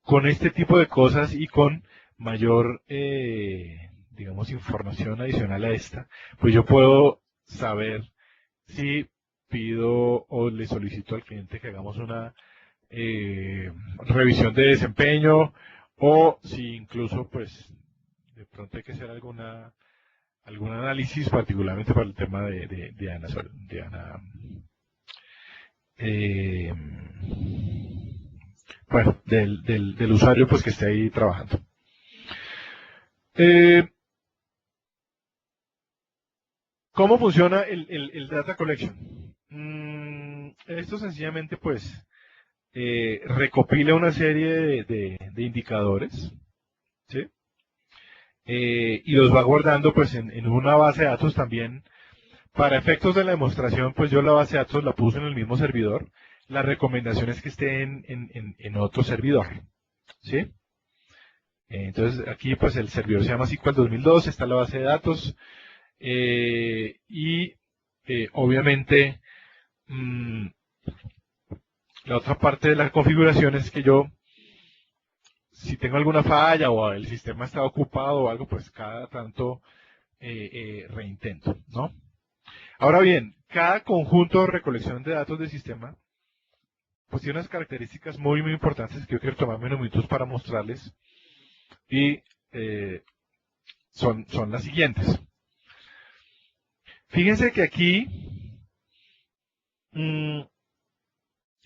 con este tipo de cosas y con mayor, digamos, información adicional a esta, pues yo puedo saber si pido o le solicito al cliente que hagamos una revisión de desempeño o si incluso, pues, de pronto hay que hacer algún análisis, particularmente para el tema de Ana, eh, bueno, del usuario pues que esté ahí trabajando. Eh, ¿Cómo funciona el data collection? Esto sencillamente pues recopila una serie de indicadores, ¿sí? Y los va guardando pues en una base de datos también. Para efectos de la demostración, pues yo la base de datos la puse en el mismo servidor. La recomendación es que esté en otro servidor, ¿sí? Entonces aquí pues el servidor se llama SQL 2002, está la base de datos y obviamente la otra parte de la configuración es que yo, si tengo alguna falla o el sistema está ocupado o algo, pues cada tanto reintento, ¿no? Ahora bien, cada conjunto de recolección de datos del sistema pues tiene unas características muy importantes que yo quiero tomarme unos minutos para mostrarles y son las siguientes. Fíjense que aquí en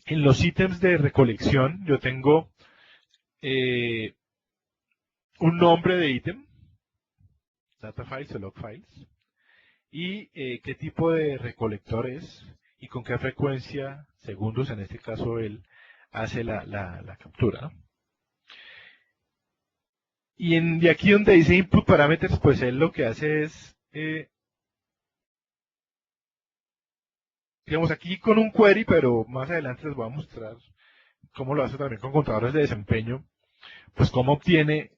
los ítems de recolección yo tengo un nombre de ítem, data files o log files, y qué tipo de recolector es y con qué frecuencia, segundos en este caso, él hace la captura, ¿no? Y de aquí donde dice input parameters, pues él lo que hace es digamos, aquí con un query, pero más adelante les voy a mostrar cómo lo hace también con contadores de desempeño, pues cómo obtiene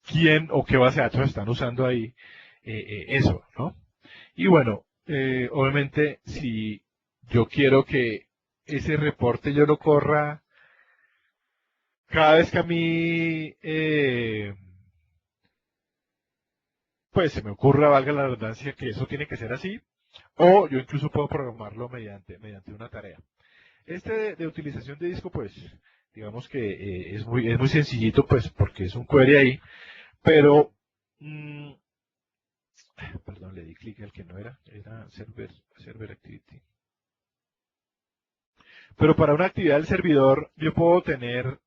quién o qué base de datos están usando ahí eso, ¿no? Y bueno, obviamente si yo quiero que ese reporte yo lo corra cada vez que a mí, pues se me ocurra, valga la redundancia, que eso tiene que ser así, o yo incluso puedo programarlo mediante una tarea. Este de utilización de disco, pues, digamos que es muy sencillito, pues, porque es un query ahí, pero, perdón, le di clic al que no era server activity. Pero para una actividad del servidor, yo puedo tener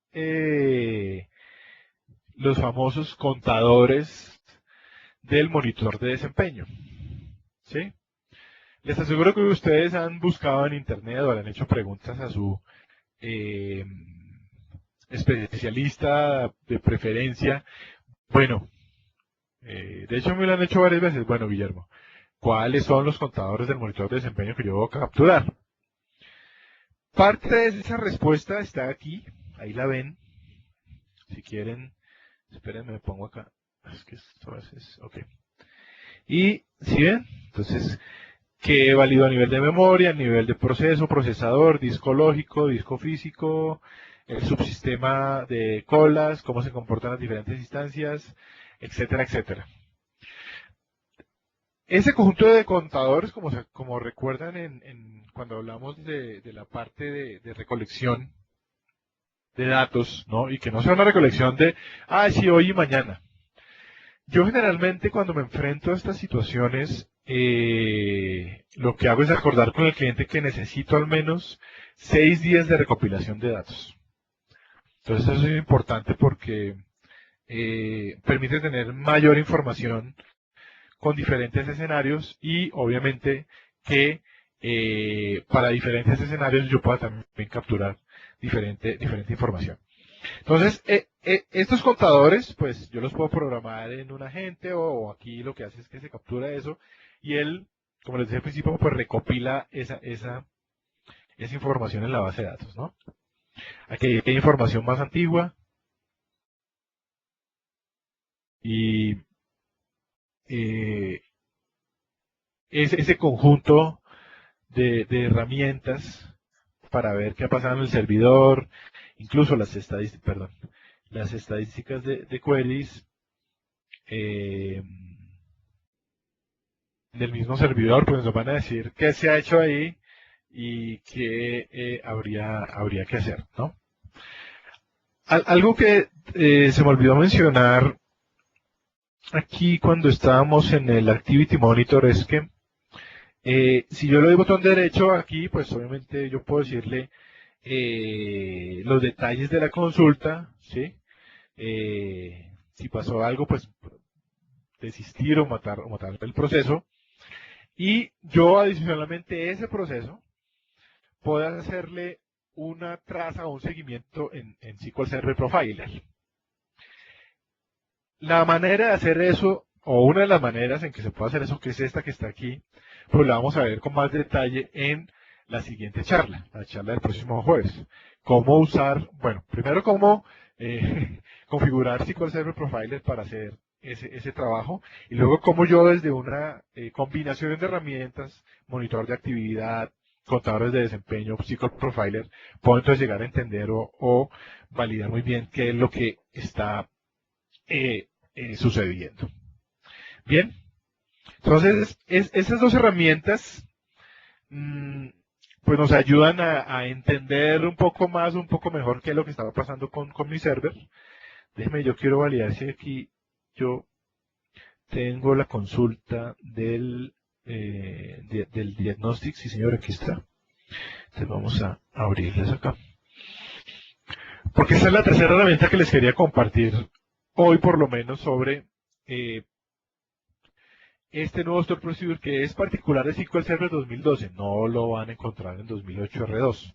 los famosos contadores del monitor de desempeño, ¿sí? Les aseguro que ustedes han buscado en internet o le han hecho preguntas a su eh, especialista de preferencia. Bueno, de hecho me lo han hecho varias veces. Bueno, Guillermo, ¿cuáles son los contadores del monitor de desempeño que yo voy a capturar? Parte de esa respuesta está aquí, ahí la ven. Si quieren, espérenme, me pongo acá. Es que esto es, ok. Y, ¿sí ven? Entonces, ¿qué valido a nivel de memoria, a nivel de proceso, procesador, disco lógico, disco físico, el subsistema de colas, cómo se comportan las diferentes instancias, etcétera, etcétera? Ese conjunto de contadores, como recuerdan cuando hablamos de la parte de recolección de datos, ¿no? Y que no sea una recolección de, sí, hoy y mañana. Yo generalmente cuando me enfrento a estas situaciones, lo que hago es acordar con el cliente que necesito al menos 6 días de recopilación de datos. Entonces eso es importante porque permite tener mayor información con diferentes escenarios y obviamente que para diferentes escenarios yo pueda también capturar diferente información. Entonces, estos contadores, pues yo los puedo programar en un agente o aquí lo que hace es que se captura eso y él, como les dije al principio, pues recopila esa información en la base de datos, ¿no? Aquí hay información más antigua y eh, ese conjunto de herramientas para ver qué ha pasado en el servidor, incluso las estadísticas de queries, eh, del mismo servidor, pues nos van a decir qué se ha hecho ahí y qué habría que hacer, ¿no? Algo que se me olvidó mencionar aquí cuando estábamos en el Activity Monitor es que si yo le doy botón derecho aquí, pues obviamente yo puedo decirle los detalles de la consulta, ¿sí? Si pasó algo, pues desistir o matar el proceso. Y yo adicionalmente ese proceso puedo hacerle una traza o un seguimiento en SQL Server Profiler. La manera de hacer eso, o una de las maneras en que se puede hacer eso, que es esta que está aquí, pues la vamos a ver con más detalle en la siguiente charla, la charla del próximo jueves. Cómo usar, bueno, primero cómo configurar SQL Server Profiler para hacer ese trabajo, y luego cómo yo desde una combinación de herramientas, monitor de actividad, contadores de desempeño, SQL Profiler, puedo entonces llegar a entender o validar muy bien qué es lo que está sucediendo. Bien, entonces esas dos herramientas mmm, pues nos ayudan a entender un poco más, un poco mejor qué es lo que estaba pasando con mi server. Déjeme, yo quiero validar si aquí yo tengo la consulta del diagnostic. Sí, señor, aquí está. Entonces vamos a abrirles acá. Porque esa es la tercera herramienta que les quería compartir hoy, por lo menos, sobre este nuevo Store Procedure que es particular de SQL Server 2012. No lo van a encontrar en 2008 R2.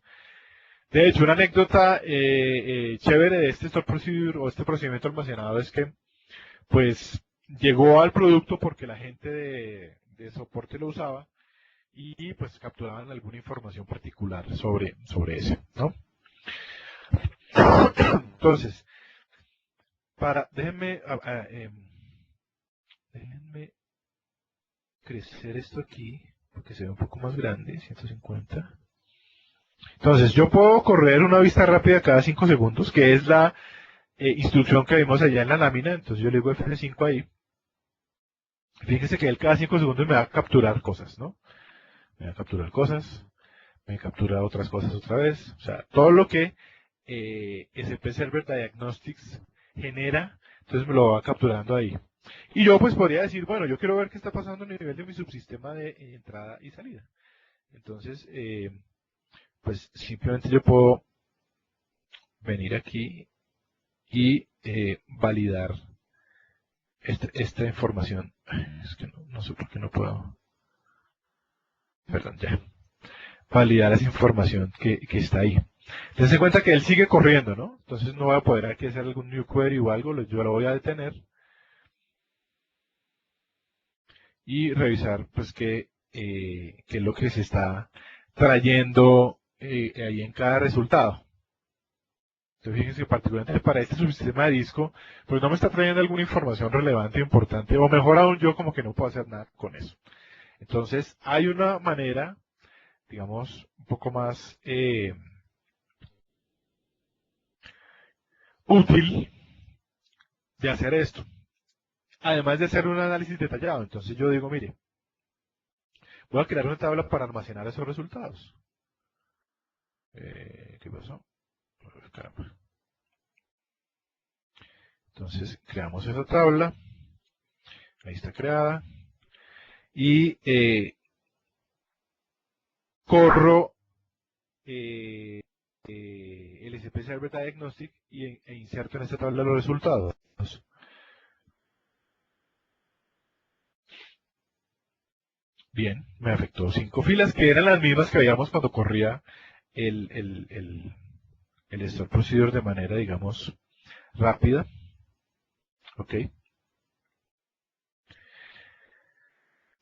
De hecho, una anécdota chévere de este Store Procedure o este procedimiento almacenado es que, pues, llegó al producto porque la gente de soporte lo usaba y pues capturaban alguna información particular sobre ese, ¿no? Entonces, déjenme crecer esto aquí, porque se ve un poco más grande, 150. Entonces, yo puedo correr una vista rápida cada 5 segundos, que es la instrucción que vimos allá en la lámina. Entonces yo le digo F5 ahí. Fíjense que él cada 5 segundos me va a capturar cosas, ¿no? Me va a capturar cosas, me captura otras cosas otra vez. O sea, todo lo que SP Server Diagnostics genera, entonces me lo va capturando ahí. Y yo pues podría decir, bueno, yo quiero ver qué está pasando a nivel de mi subsistema de entrada y salida. Entonces, pues simplemente yo puedo venir aquí y validar esta información. Es que no sé por qué no puedo. Perdón, ya. Validar esa información que está ahí. Dense cuenta que él sigue corriendo, ¿no? Entonces no voy a poder aquí hacer algún new query o algo, yo lo voy a detener y revisar pues qué es lo que se está trayendo ahí en cada resultado. Entonces fíjense que particularmente para este subsistema de disco, pues no me está trayendo alguna información relevante o importante, o mejor aún yo como que no puedo hacer nada con eso. Entonces hay una manera, digamos, un poco más útil de hacer esto. Además de hacer un análisis detallado. Entonces yo digo, mire, voy a crear una tabla para almacenar esos resultados. ¿Qué pasó? Caramba. Entonces creamos esa tabla. Ahí está creada. Y corro el SP Server Diagnostic e inserto en esta tabla los resultados. Bien, me afectó 5 filas que eran las mismas que veíamos cuando corría el Store Procedure de manera, digamos, rápida. Ok.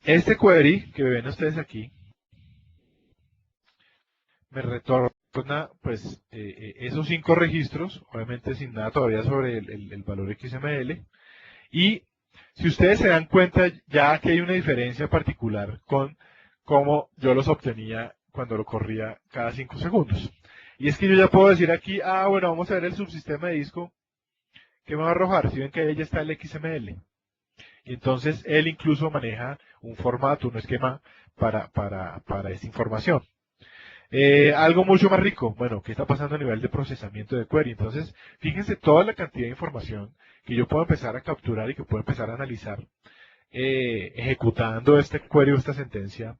Este query que ven ustedes aquí me retorna pues esos 5 registros, obviamente sin nada todavía sobre el valor XML. Y si ustedes se dan cuenta, ya que hay una diferencia particular con cómo yo los obtenía cuando lo corría cada 5 segundos. Y es que yo ya puedo decir aquí, bueno, vamos a ver el subsistema de disco que me va a arrojar. Si ven que ahí ya está el XML. Y entonces él incluso maneja un formato, un esquema para esta información. Algo mucho más rico, bueno, ¿qué está pasando a nivel de procesamiento de query? Entonces, fíjense toda la cantidad de información que yo puedo empezar a capturar y que puedo empezar a analizar ejecutando este query o esta sentencia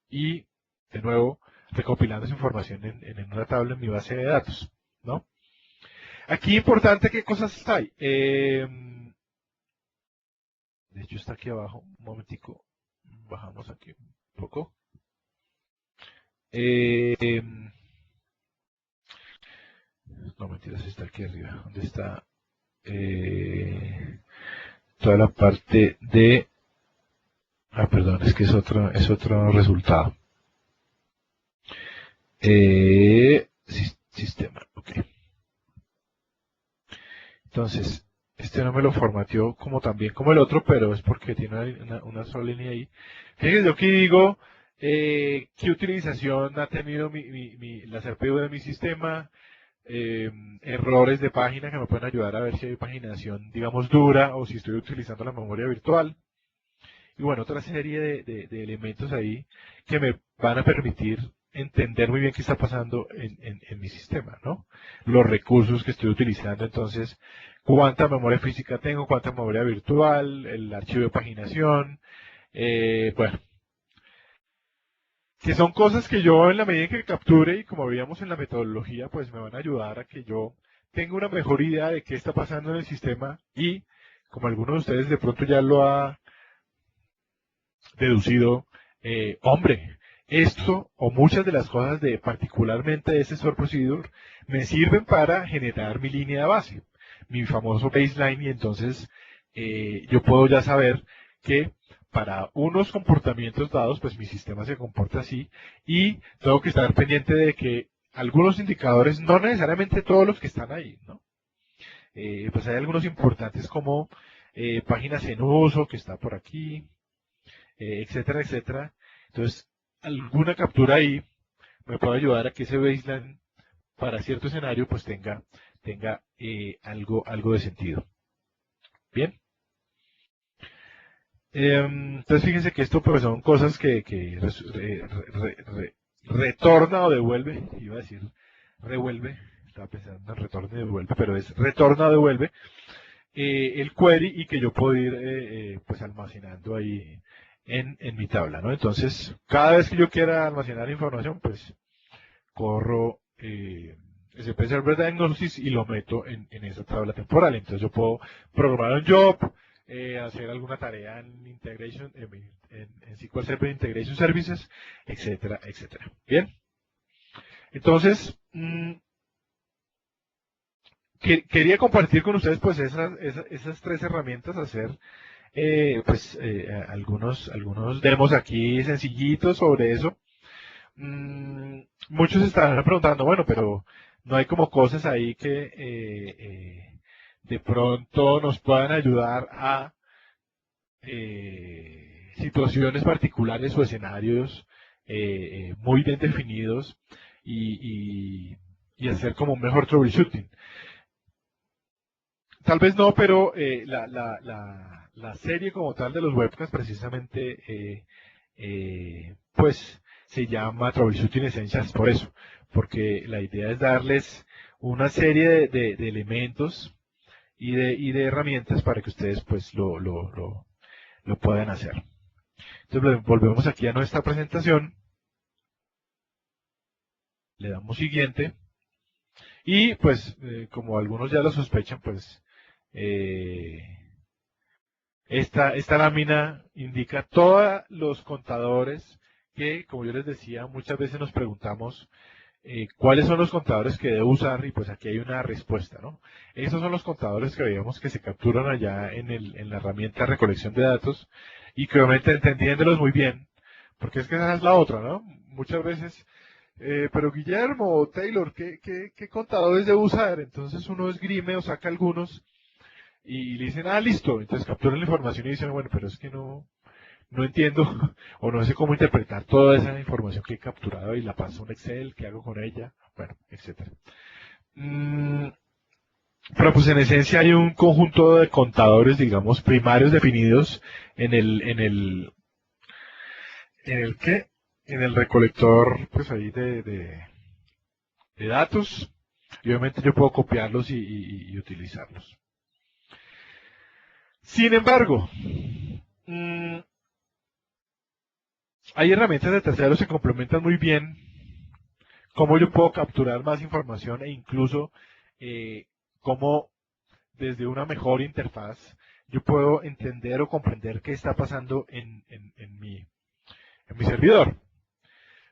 y, de nuevo, recopilando esa información en una tabla en mi base de datos, ¿no? Aquí importante, ¿qué cosas hay? De hecho, está aquí abajo, un momentico, bajamos aquí un poco. No, mentiras, está aquí arriba, donde está toda la parte de... perdón, es que es otro resultado. Sistema, ok. Entonces, este no me lo formateó como también como el otro, pero es porque tiene una sola línea ahí. Fíjense, yo aquí digo qué utilización ha tenido la CPU de mi sistema, errores de página que me pueden ayudar a ver si hay paginación, digamos, dura o si estoy utilizando la memoria virtual. Y bueno, otra serie de elementos ahí que me van a permitir entender muy bien qué está pasando en mi sistema, ¿no? Los recursos que estoy utilizando, entonces, cuánta memoria física tengo, cuánta memoria virtual, el archivo de paginación, bueno, que son cosas que yo en la medida en que capture y como veíamos en la metodología, pues me van a ayudar a que yo tenga una mejor idea de qué está pasando en el sistema y, como algunos de ustedes de pronto ya lo ha deducido, hombre, esto o muchas de las cosas de particularmente de ese Store Procedure me sirven para generar mi línea de base, mi famoso baseline, y entonces yo puedo ya saber que para unos comportamientos dados, pues mi sistema se comporta así y tengo que estar pendiente de que algunos indicadores, no necesariamente todos los que están ahí, ¿no? Pues hay algunos importantes como páginas en uso, que está por aquí, etcétera, etcétera. Entonces, alguna captura ahí me puede ayudar a que ese baseline para cierto escenario pues tenga algo de sentido. Bien. Entonces fíjense que esto pues son cosas que retorna o devuelve, iba a decir revuelve, estaba pensando en retorno y devuelve, pero es retorna o devuelve el query y que yo puedo ir pues almacenando ahí en mi tabla, ¿no? Entonces, cada vez que yo quiera almacenar información, pues corro SQL Server Diagnosis y lo meto en esa tabla temporal. Entonces yo puedo programar un job, hacer alguna tarea en Integration, en SQL Server Integration Services, etcétera, etcétera. Bien. Entonces, quería compartir con ustedes pues esas tres herramientas, hacer algunos demos aquí sencillitos sobre eso. Muchos estarán preguntando, bueno, pero no hay como cosas ahí que de pronto nos puedan ayudar a situaciones particulares o escenarios muy bien definidos y hacer como un mejor troubleshooting. Tal vez no, pero la serie como tal de los webcasts precisamente pues se llama Troubleshooting Essentials por eso, porque la idea es darles una serie de elementos y de herramientas para que ustedes pues lo puedan hacer. Entonces volvemos aquí a nuestra presentación, le damos siguiente y pues como algunos ya lo sospechan, pues esta lámina indica todos los contadores que, como yo les decía, muchas veces nos preguntamos cuáles son los contadores que debo usar y pues aquí hay una respuesta, ¿no? Esos son los contadores que veíamos que se capturan allá en la herramienta de recolección de datos y que obviamente entendiéndolos muy bien, porque es que esa es la otra, ¿no? Muchas veces, pero Guillermo o Taylor, ¿qué contadores debo usar? Entonces uno esgrime o saca algunos y le dicen, ah, listo. Entonces capturan la información y dicen, bueno, pero es que no entiendo o no sé cómo interpretar toda esa información que he capturado y la paso a un Excel, ¿qué hago con ella? Bueno, etcétera. Pero pues en esencia hay un conjunto de contadores, digamos, primarios definidos en el ¿qué? En el recolector, pues ahí de datos. Y obviamente yo puedo copiarlos y utilizarlos. Sin embargo, hay herramientas de terceros que complementan muy bien cómo yo puedo capturar más información e incluso cómo desde una mejor interfaz yo puedo entender o comprender qué está pasando en mi servidor.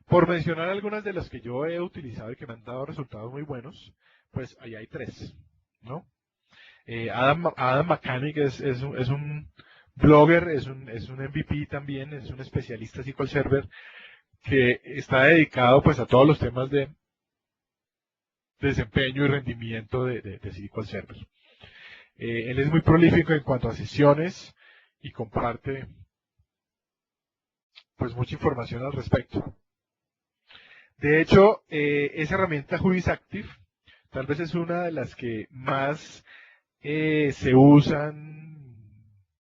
Por mencionar algunas de las que yo he utilizado y que me han dado resultados muy buenos, pues ahí hay tres, ¿no? Adam Mechanic es un blogger, es un MVP también, es un especialista SQL Server que está dedicado pues a todos los temas de desempeño y rendimiento de SQL Server. Él es muy prolífico en cuanto a sesiones y comparte pues mucha información al respecto. De hecho, esa herramienta Active tal vez es una de las que más se usan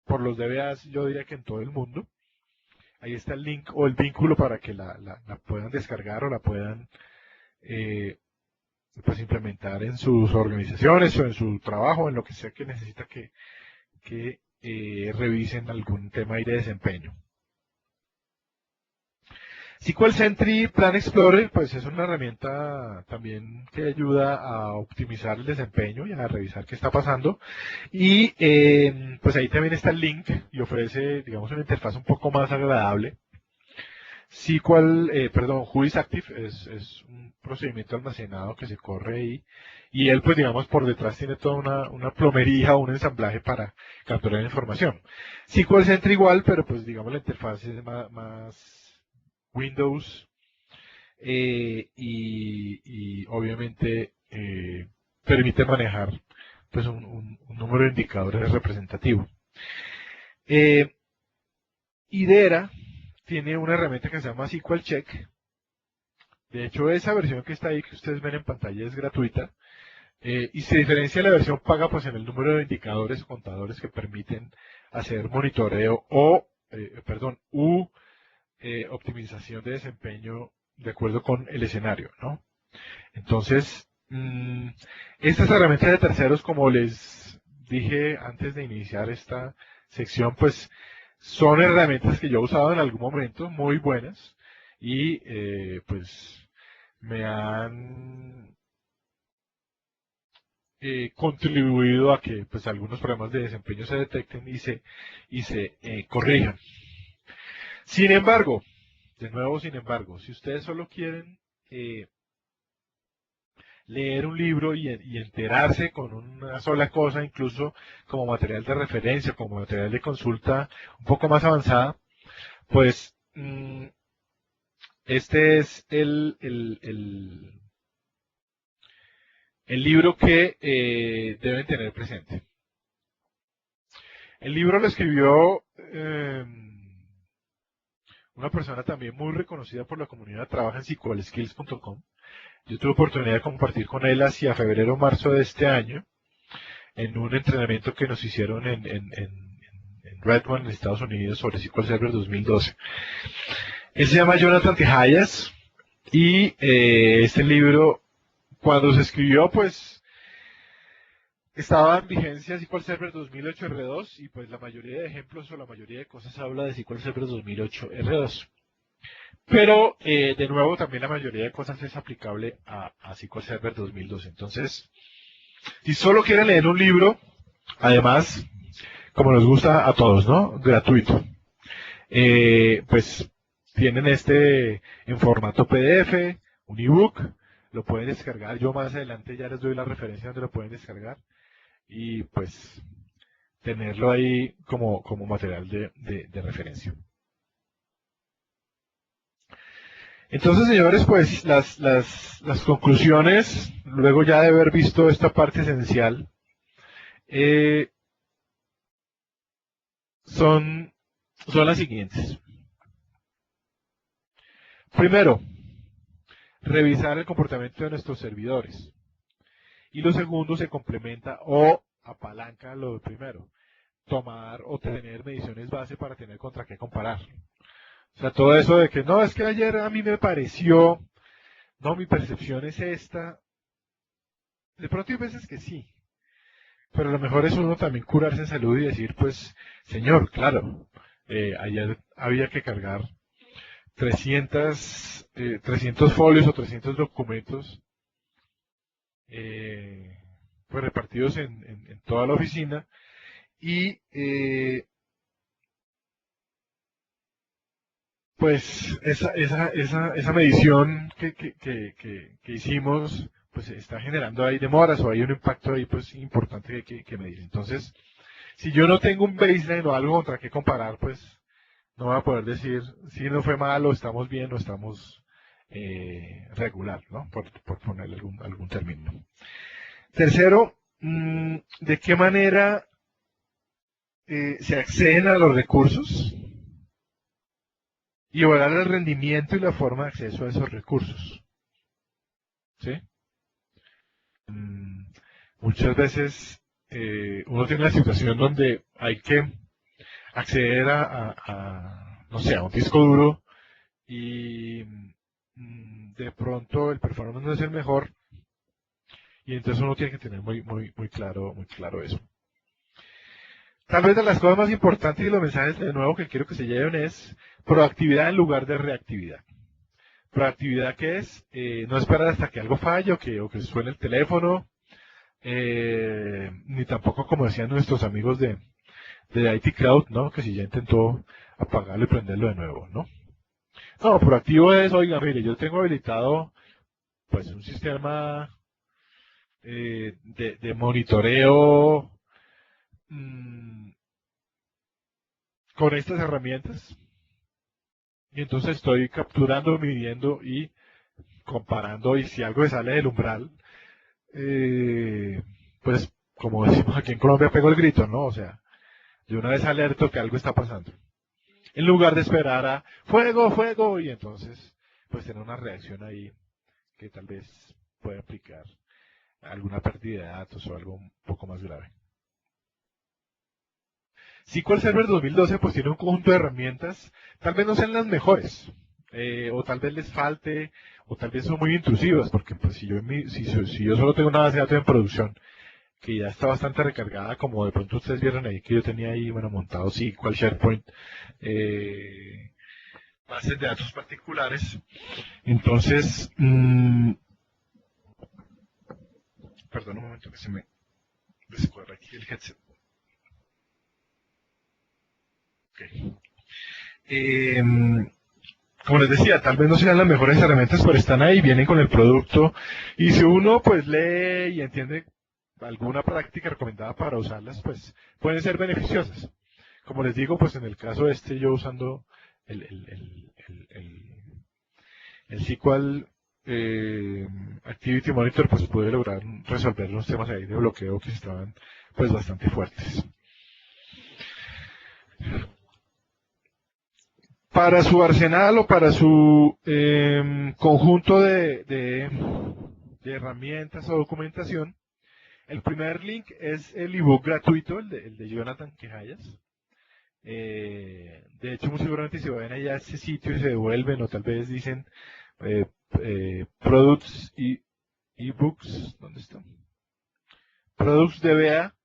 por los DBAs, yo diría que en todo el mundo. Ahí está el link o el vínculo para que la puedan descargar o la puedan pues implementar en sus organizaciones o en su trabajo, en lo que sea que necesita que revisen algún tema ahí de desempeño. SQL Sentry Plan Explorer, pues es una herramienta también que ayuda a optimizar el desempeño y a revisar qué está pasando. Y pues ahí también está el link y ofrece, digamos, una interfaz un poco más agradable. Whois Active es un procedimiento almacenado que se corre ahí Y él, pues digamos, por detrás tiene toda una plomería o un ensamblaje para capturar información. SQL Center igual, pero pues digamos la interfaz es más Windows y obviamente permite manejar pues un número de indicadores representativo. Idera tiene una herramienta que se llama SQL Check. De hecho, esa versión que está ahí que ustedes ven en pantalla es gratuita. Y se diferencia de la versión paga pues en el número de indicadores o contadores que permiten hacer monitoreo optimización de desempeño de acuerdo con el escenario, ¿no? Entonces, estas herramientas de terceros, como les dije antes de iniciar esta sección, pues son herramientas que yo he usado en algún momento, muy buenas, y pues me han contribuido a que pues algunos problemas de desempeño se detecten y se corrijan. Sin embargo, de nuevo, sin embargo, si ustedes solo quieren leer un libro y enterarse con una sola cosa, incluso como material de referencia, como material de consulta un poco más avanzada, pues este es el libro que deben tener presente. El libro lo escribió una persona también muy reconocida por la comunidad, trabaja en SQLskills.com. Yo tuve oportunidad de compartir con él hacia febrero o marzo de este año en un entrenamiento que nos hicieron en Redmond, en Estados Unidos, sobre SQL Server 2012. Él se llama Jonathan Tejayas y este libro, cuando se escribió, pues estaba en vigencia SQL Server 2008 R2 y pues la mayoría de ejemplos o la mayoría de cosas habla de SQL Server 2008 R2. Pero, de nuevo, también la mayoría de cosas es aplicable a SQL Server 2012. Entonces, si solo quieren leer un libro, además, como nos gusta a todos, ¿no? Gratuito. Pues tienen este en formato PDF, un ebook, lo pueden descargar. Yo más adelante ya les doy la referencia donde lo pueden descargar y pues tenerlo ahí como material de referencia. Entonces, señores, pues las conclusiones, luego ya de haber visto esta parte esencial, son las siguientes. Primero, revisar el comportamiento de nuestros servidores. Y lo segundo se complementa o apalanca lo primero. Tomar o tener mediciones base para tener contra qué comparar. O sea, todo eso de que no, es que ayer a mí me pareció, no, mi percepción es esta. De pronto hay veces que sí, pero lo mejor es uno también curarse en salud y decir, pues, señor, claro, ayer había que cargar 300 folios o 300 documentos pues repartidos en toda la oficina y pues esa medición que hicimos pues está generando ahí demoras o hay un impacto ahí pues importante que medir. Entonces, si yo no tengo un baseline o algo contra qué comparar, pues no voy a poder decir si no fue mal o estamos bien o estamos regular, ¿no? Por ponerle algún término. Tercero, ¿de qué manera se acceden a los recursos? Y evaluar el rendimiento y la forma de acceso a esos recursos. ¿Sí? Mm, Muchas veces uno tiene una situación donde hay que acceder no sé, a un disco duro y de pronto el performance no es el mejor y entonces uno tiene que tener muy claro eso. Tal vez de las cosas más importantes y los mensajes de nuevo que quiero que se lleven es proactividad en lugar de reactividad. Proactividad que es no esperar hasta que algo falle o que suene el teléfono, ni tampoco como decían nuestros amigos de IT Cloud, ¿no? Que si ya intentó apagarlo y prenderlo de nuevo, ¿no? No, proactivo es, oiga, mire, yo tengo habilitado pues un sistema de monitoreo con estas herramientas. Y entonces estoy capturando, midiendo y comparando. Y si algo me sale del umbral, pues como decimos aquí en Colombia, pego el grito, ¿no? O sea, de una vez alerto que algo está pasando. En lugar de esperar a fuego, fuego, y entonces, pues tener una reacción ahí que tal vez pueda implicar alguna pérdida de datos o algo un poco más grave. SQL Server 2012 pues tiene un conjunto de herramientas, tal vez no sean las mejores, o tal vez les falte, o tal vez son muy intrusivas, porque pues si yo solo tengo una base de datos en producción, que ya está bastante recargada, como de pronto ustedes vieron ahí que yo tenía ahí, bueno, montado SQL, SharePoint, bases de datos particulares. Entonces, perdón un momento que se me descuadra aquí el headset. Okay. Como les decía, tal vez no sean las mejores herramientas, pero están ahí, vienen con el producto. Y si uno pues lee y entiende alguna práctica recomendada para usarlas, pues pueden ser beneficiosas. Como les digo, pues en el caso este, yo usando el, el, el, el SQL Activity Monitor, pues pude lograr resolver los temas ahí de bloqueo que estaban pues bastante fuertes. Para su arsenal o para su conjunto de herramientas o documentación, el primer link es el ebook gratuito, el de Jonathan Quejallas. De hecho, muy seguramente si van allá a ese sitio y se devuelven o tal vez dicen eh, products y ebooks, ¿dónde están? Products DBA.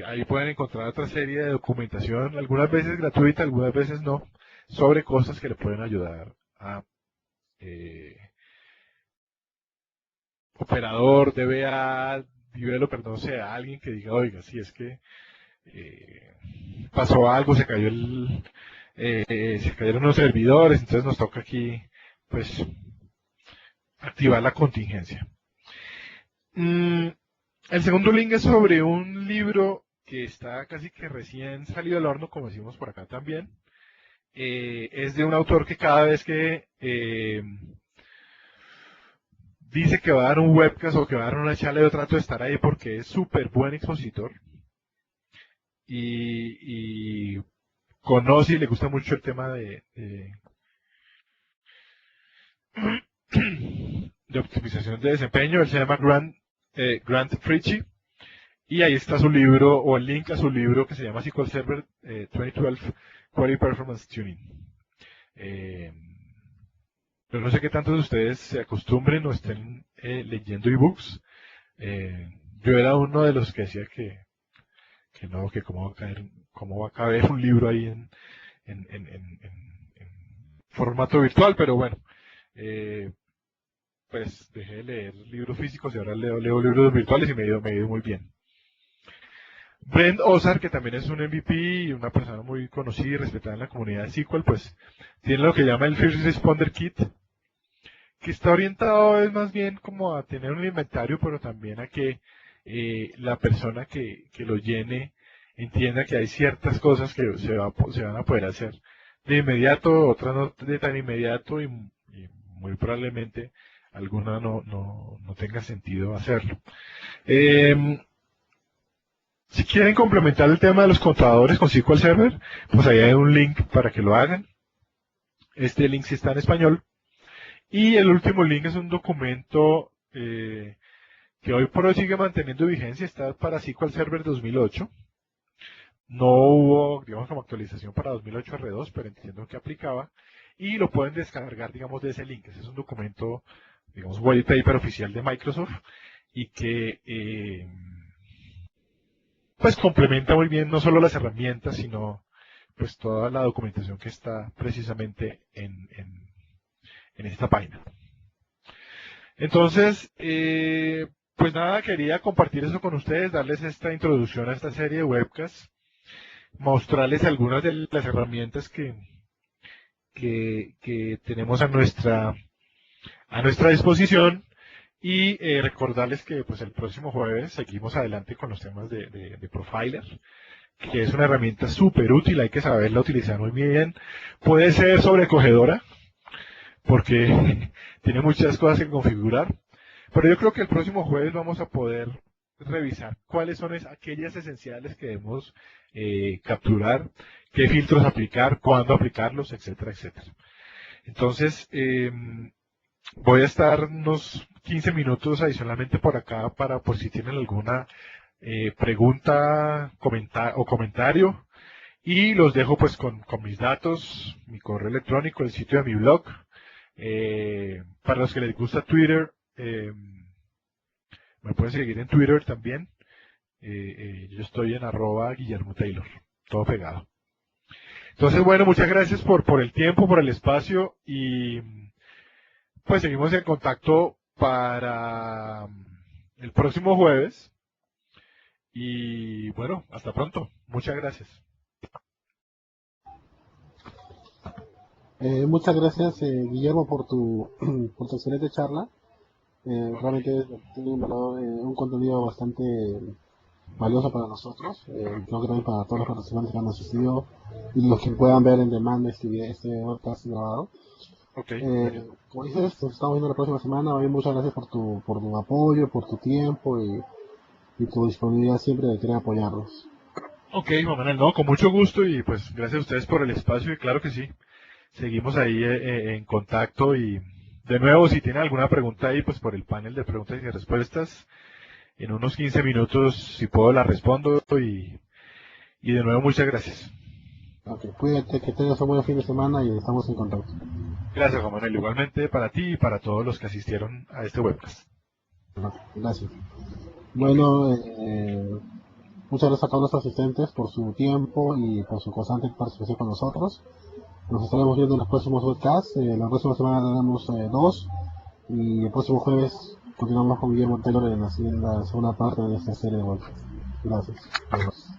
Ahí pueden encontrar otra serie de documentación, algunas veces gratuita, algunas veces no, sobre cosas que le pueden ayudar a eh, operador, DBA, developer, no sé, a alguien que diga, oiga, si es que pasó algo, se cayeron los servidores, entonces nos toca aquí, pues, activar la contingencia. El segundo link es sobre un libro que está casi que recién salido del horno, como decimos por acá también. Es de un autor que cada vez que dice que va a dar un webcast o que va a dar una charla, yo trato de estar ahí porque es súper buen expositor y conoce y le gusta mucho el tema de optimización de desempeño. Él se llama Grant Fritchie. Y ahí está su libro, o el link a su libro que se llama SQL Server 2012 Query Performance Tuning. Pero no sé qué tantos de ustedes se acostumbren o estén leyendo ebooks. Yo era uno de los que decía que no, que cómo va a caber un libro ahí en formato virtual, pero bueno, pues dejé de leer libros físicos y ahora leo libros virtuales y me ha ido muy bien. Brent Ozar, que también es un MVP y una persona muy conocida y respetada en la comunidad de SQL, pues tiene lo que llama el First Responder Kit, que está orientado es más bien como a tener un inventario, pero también a que la persona que lo llene entienda que hay ciertas cosas que se van a poder hacer de inmediato, otras no de tan inmediato y muy probablemente alguna no tenga sentido hacerlo. Si quieren complementar el tema de los contadores con SQL Server, pues ahí hay un link para que lo hagan. Este link sí está en español. Y el último link es un documento que hoy por hoy sigue manteniendo vigencia, está para SQL Server 2008. No hubo, digamos, como actualización para 2008 R2, pero entiendo que aplicaba. Y lo pueden descargar, digamos, de ese link. Ese es un documento, digamos, white paper oficial de Microsoft y que pues complementa muy bien no solo las herramientas, sino pues toda la documentación que está precisamente en esta página. Entonces, pues nada, quería compartir eso con ustedes, darles esta introducción a esta serie de webcasts, mostrarles algunas de las herramientas que tenemos a nuestra disposición Y recordarles que pues el próximo jueves seguimos adelante con los temas de Profiler, que es una herramienta súper útil, hay que saberla utilizar muy bien. Puede ser sobrecogedora, porque tiene muchas cosas que configurar, pero yo creo que el próximo jueves vamos a poder revisar cuáles son aquellas esenciales que debemos capturar, qué filtros aplicar, cuándo aplicarlos, etcétera, etcétera. Entonces, voy a estar unos 15 minutos adicionalmente por acá para por si tienen alguna pregunta o comentario. Y los dejo pues con mis datos, mi correo electrónico, el sitio de mi blog. Para los que les gusta Twitter, me pueden seguir en Twitter también. Yo estoy en @Guillermo Taylor, todo pegado. Entonces, bueno, muchas gracias por el tiempo, por el espacio y pues seguimos en contacto para el próximo jueves. Y bueno, hasta pronto. Muchas gracias. Muchas gracias, Guillermo, por tu, por tu excelente charla. Realmente tiene un valor, un contenido bastante valioso para nosotros. Creo que también para todos los participantes que han asistido y los que puedan ver en demanda este podcast grabado. Ok, Como dices, nos estamos viendo la próxima semana. Oye, muchas gracias por tu apoyo, por tu tiempo y tu disponibilidad siempre de querer apoyarnos. ok, Juan Manuel, no, con mucho gusto y pues gracias a ustedes por el espacio y claro que sí. Seguimos ahí en contacto y de nuevo, si tienen alguna pregunta ahí, pues por el panel de preguntas y respuestas, en unos 15 minutos, si puedo, la respondo y de nuevo, muchas gracias. Ok, cuídate, que tengas un buen fin de semana y estamos en contacto. Gracias, Juan Manuel. Igualmente para ti y para todos los que asistieron a este webcast. Ok, gracias. Ok. Bueno, muchas gracias a todos los asistentes por su tiempo y por su constante participación con nosotros. Nos estaremos viendo en los próximos podcasts. La próxima semana tendremos dos y el próximo jueves continuamos con Guillermo Taylor en la segunda parte de esta serie de podcasts. Gracias. Adiós.